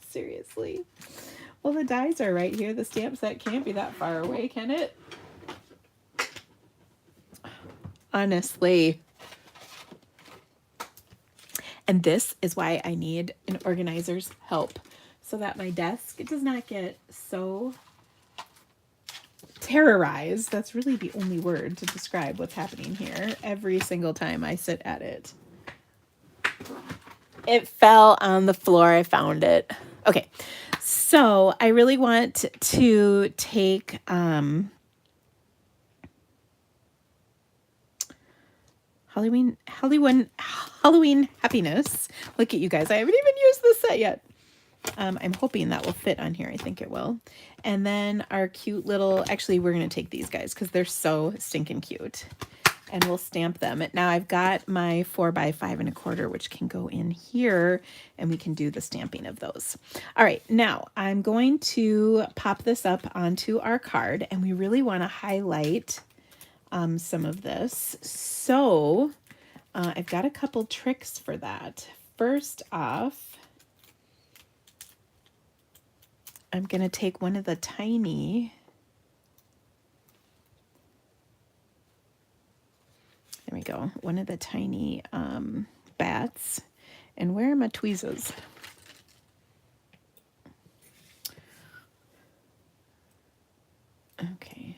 Seriously. Well, the dies are right here. The stamp set can't be that far away, can it? Honestly. And this is why I need an organizer's help, so that my desk does not get so terrorized. That's really the only word to describe what's happening here every single time I sit at it. It fell on the floor. I found it. Okay. So I really want to take Halloween happiness. Look at you guys. I haven't even used this set yet. I'm hoping that will fit on here. I think it will. And then our cute little, actually, we're going to take these guys because they're so stinking cute. And we'll stamp them. Now I've got my 4x5 1/4, which can go in here, and we can do the stamping of those. All right, now I'm going to pop this up onto our card, and we really want to highlight some of this. So I've got a couple tricks for that. First off, I'm going to take one of the tiny, there we go, one of the tiny bats. And where are my tweezers? Okay.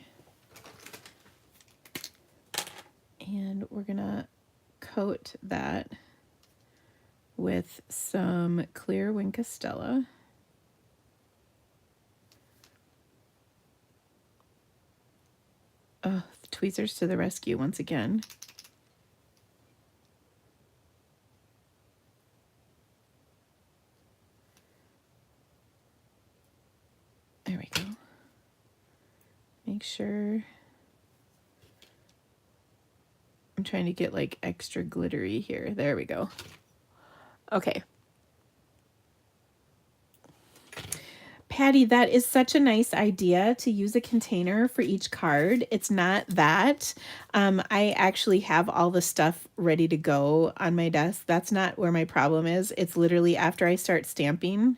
And we're going to coat that with some clear Winkostella. Oh, the tweezers to the rescue once again. There we go. Make sure. I'm trying to get like extra glittery here. There we go. Okay. Patty, that is such a nice idea to use a container for each card. It's not that. I actually have all the stuff ready to go on my desk. That's not where my problem is. It's literally after I start stamping,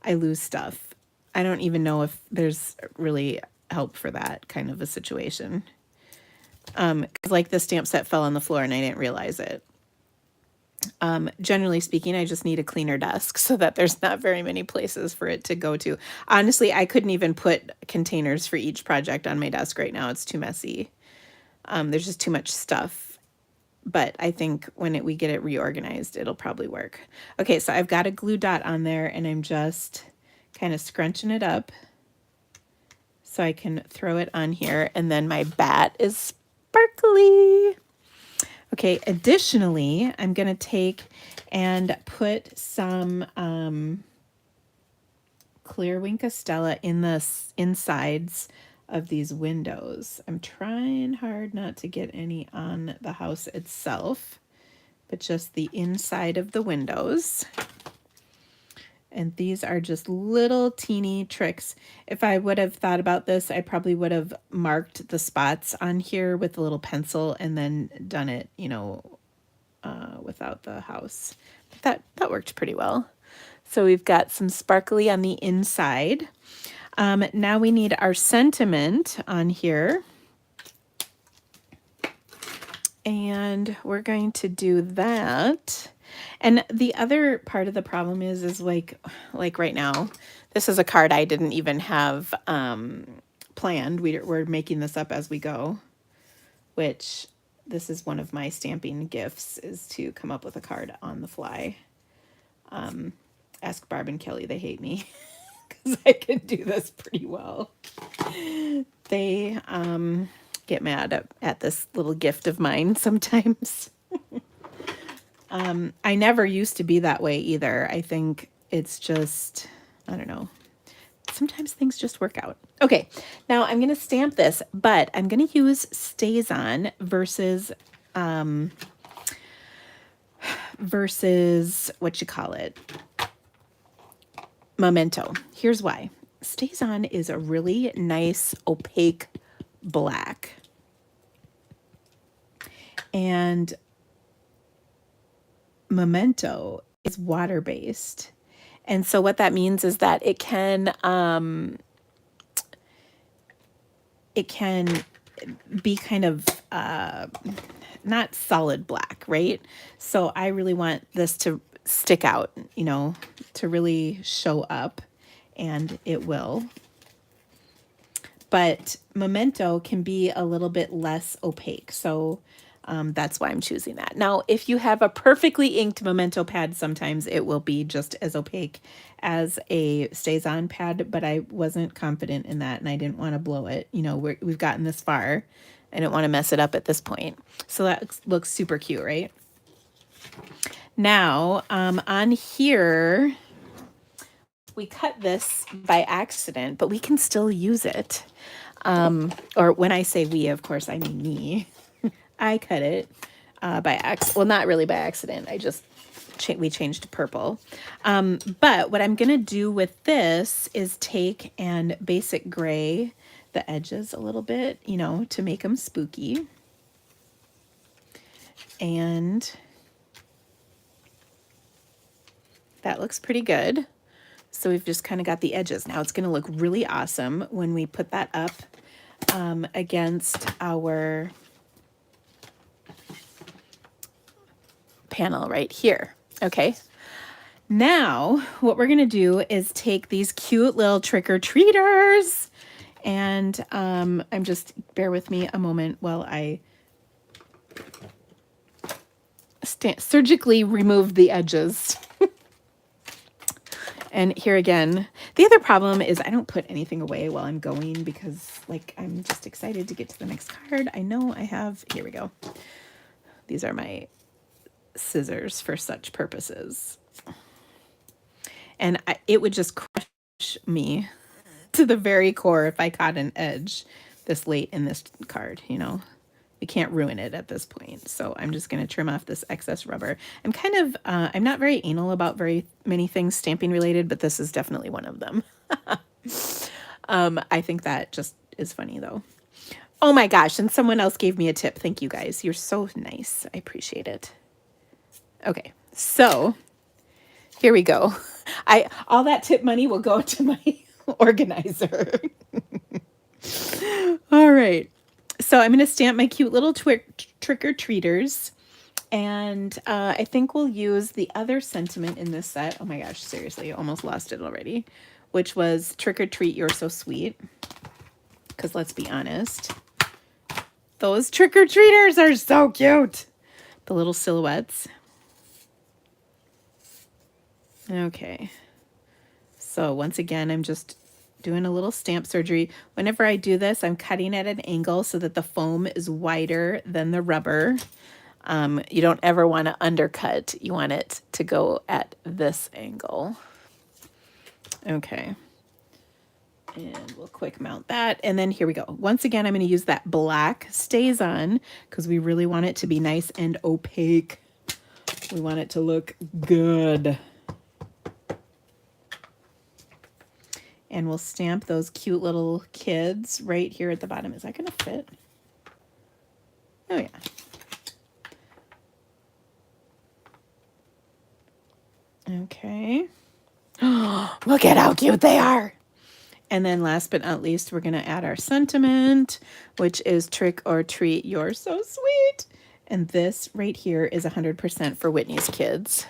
I lose stuff. I don't even know if there's really help for that kind of a situation. 'Cause like the stamp set fell on the floor and I didn't realize it. Generally speaking, I just need a cleaner desk so that there's not very many places for it to go to. Honestly, I couldn't even put containers for each project on my desk right now. It's too messy. There's just too much stuff. But I think when we get it reorganized, it'll probably work. Okay, so I've got a glue dot on there, and I'm just kind of scrunching it up so I can throw it on here. And then my bat is sparkly. Okay, additionally, I'm going to take and put some clear Winkostella in the insides of these windows. I'm trying hard not to get any on the house itself, but just the inside of the windows. And these are just little teeny tricks. If I would have thought about this, I probably would have marked the spots on here with a little pencil and then done it, you know, without the house. But that worked pretty well. So we've got some sparkly on the inside. Now we need our sentiment on here. And we're going to do that. And the other part of the problem is like right now, this is a card I didn't even have planned. We're making this up as we go, which this is one of my stamping gifts, is to come up with a card on the fly. Ask Barb and Kelly, they hate me because I can do this pretty well. They get mad at this little gift of mine sometimes. I never used to be that way either. I think it's just, I don't know. Sometimes things just work out. Okay, now I'm going to stamp this, but I'm going to use Stays On versus what you call it, Memento. Here's why. Stays On is a really nice opaque black. And Memento is water-based. And so what that means is that it can be kind of not solid black, right? So I really want this to stick out, you know, to really show up, and it will. But Memento can be a little bit less opaque, so that's why I'm choosing that. Now, if you have a perfectly inked Memento pad, sometimes it will be just as opaque as a Stays On pad, but I wasn't confident in that, and I didn't want to blow it. You know, we've gotten this far. I didn't want to mess it up at this point. So that looks super cute, right? Now, on here, we cut this by accident, but we can still use it. Or when I say we, of course, I mean me. I cut it by accident. Well, not really by accident. I just, we changed to purple. But what I'm going to do with this is take and basic gray the edges a little bit, you know, to make them spooky. And that looks pretty good. So we've just kind of got the edges. Now it's going to look really awesome when we put that up against our panel right here. Okay. Now what we're going to do is take these cute little trick-or-treaters, and I'm just, bear with me a moment while I surgically remove the edges. And here again, the other problem is I don't put anything away while I'm going because, like, I'm just excited to get to the next card. I know I have, here we go. These are my scissors for such purposes. And it would just crush me to the very core if I caught an edge this late in this card, you know. We can't ruin it at this point. So I'm just going to trim off this excess rubber. I'm kind of, I'm not very anal about very many things stamping related, but this is definitely one of them. I think that just is funny though. Oh my gosh. And someone else gave me a tip. Thank you guys. You're so nice. I appreciate it. Okay. So here we go. All that tip money will go to my organizer. All right. So I'm going to stamp my cute little trick-or-treaters. And I think we'll use the other sentiment in this set. Oh my gosh, seriously, I almost lost it already. Which was trick or treat, you're so sweet. Because let's be honest, those trick-or-treaters are so cute. The little silhouettes. Okay. So once again, I'm just doing a little stamp surgery. Whenever I do this, I'm cutting at an angle so that the foam is wider than the rubber. You don't ever want to undercut. You want it to go at this angle. Okay. And we'll quick mount that. And then here we go. Once again, I'm going to use that black Stays On because we really want it to be nice and opaque. We want it to look good. And we'll stamp those cute little kids right here at the bottom. Is that going to fit? Oh, yeah. Okay. Look at how cute they are. And then last but not least, we're going to add our sentiment, which is trick or treat, you're so sweet. And this right here is 100% for Whitney's kids.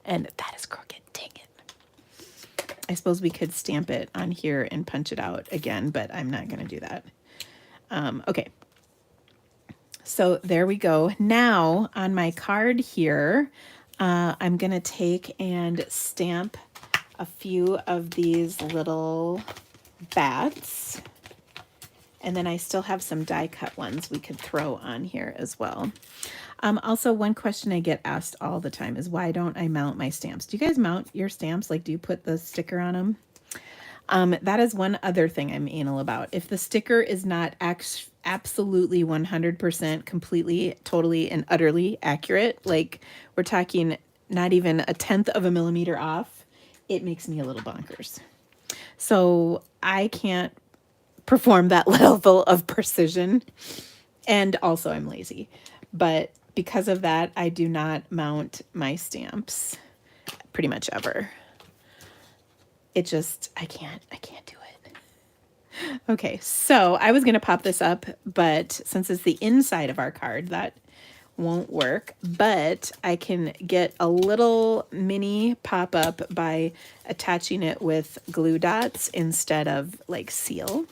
And that is crooked. Dang it. I suppose we could stamp it on here and punch it out again, but I'm not going to do that. Okay. So there we go. Now on my card here, I'm going to take and stamp a few of these little bats. And then I still have some die cut ones we could throw on here as well. Also, one question I get asked all the time is, why don't I mount my stamps? Do you guys mount your stamps? Like, do you put the sticker on them? That is one other thing I'm anal about. If the sticker is not absolutely 100% completely, totally, and utterly accurate, like we're talking not even a 1/10 of a millimeter off, it makes me a little bonkers. So I can't perform that level of precision. And also I'm lazy. But because of that, I do not mount my stamps pretty much ever. It just, I can't do it. Okay, so I was going to pop this up, but since it's the inside of our card, that won't work. But I can get a little mini pop-up by attaching it with glue dots instead of like seal.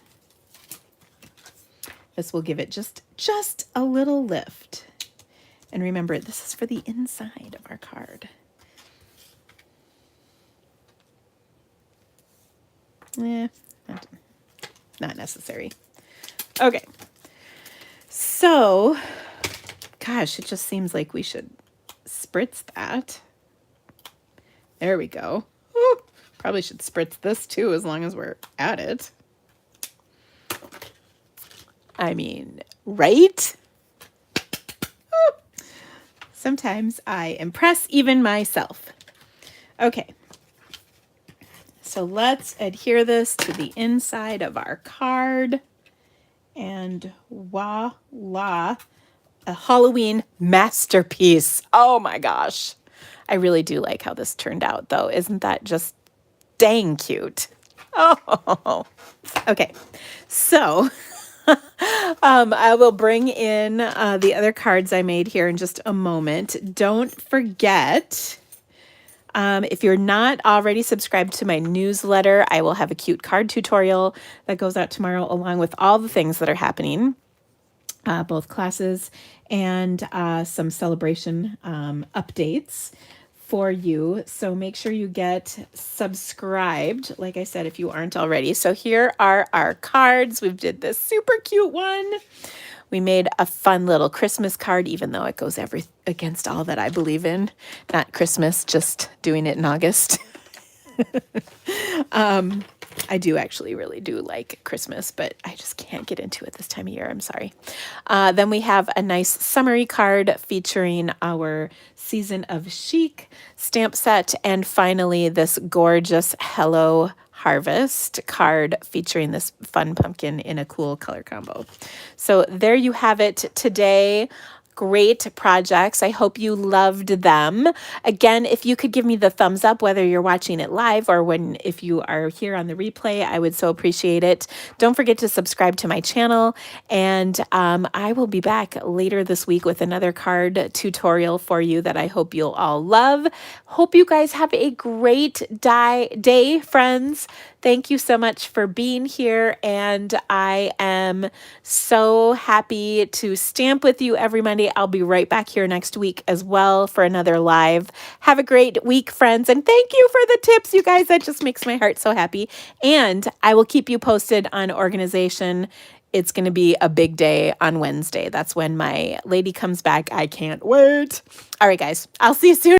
This will give it just a little lift. And remember, this is for the inside of our card. Not necessary. Okay. So, gosh, it just seems like we should spritz that. There we go. Ooh, probably should spritz this too, as long as we're at it. I mean, right? Ooh. Sometimes I impress even myself. Okay. So let's adhere this to the inside of our card. And voila, a Halloween masterpiece. Oh my gosh. I really do like how this turned out, though. Isn't that just dang cute? Oh, okay. So I will bring in the other cards I made here in just a moment. Don't forget, if you're not already subscribed to my newsletter, I will have a cute card tutorial that goes out tomorrow along with all the things that are happening, both classes and some celebration updates for you. So make sure you get subscribed, like I said, if you aren't already. So here are our cards. We've did this super cute one. We made a fun little Christmas card, even though it goes against all that I believe in. Not Christmas, just doing it in August. I do actually really do like Christmas, but I just can't get into it this time of year. I'm sorry. Then we have a nice summary card featuring our Season of Chic stamp set. And finally, this gorgeous Hello Harvest card featuring this fun pumpkin in a cool color combo. So there you have it today. Great projects. I hope you loved them. Again, if you could give me the thumbs up, whether you're watching it live or if you are here on the replay, I would so appreciate it. Don't forget to subscribe to my channel, and I will be back later this week with another card tutorial for you that I hope you'll all love. Hope you guys have a great day, friends. Thank you so much for being here, and I am so happy to stamp with you every Monday. I'll be right back here next week as well for another live. Have a great week, friends, and thank you for the tips, you guys. That just makes my heart so happy. And I will keep you posted on organization. It's going to be a big day on Wednesday. That's when my lady comes back. I can't wait. All right, guys, I'll see you soon.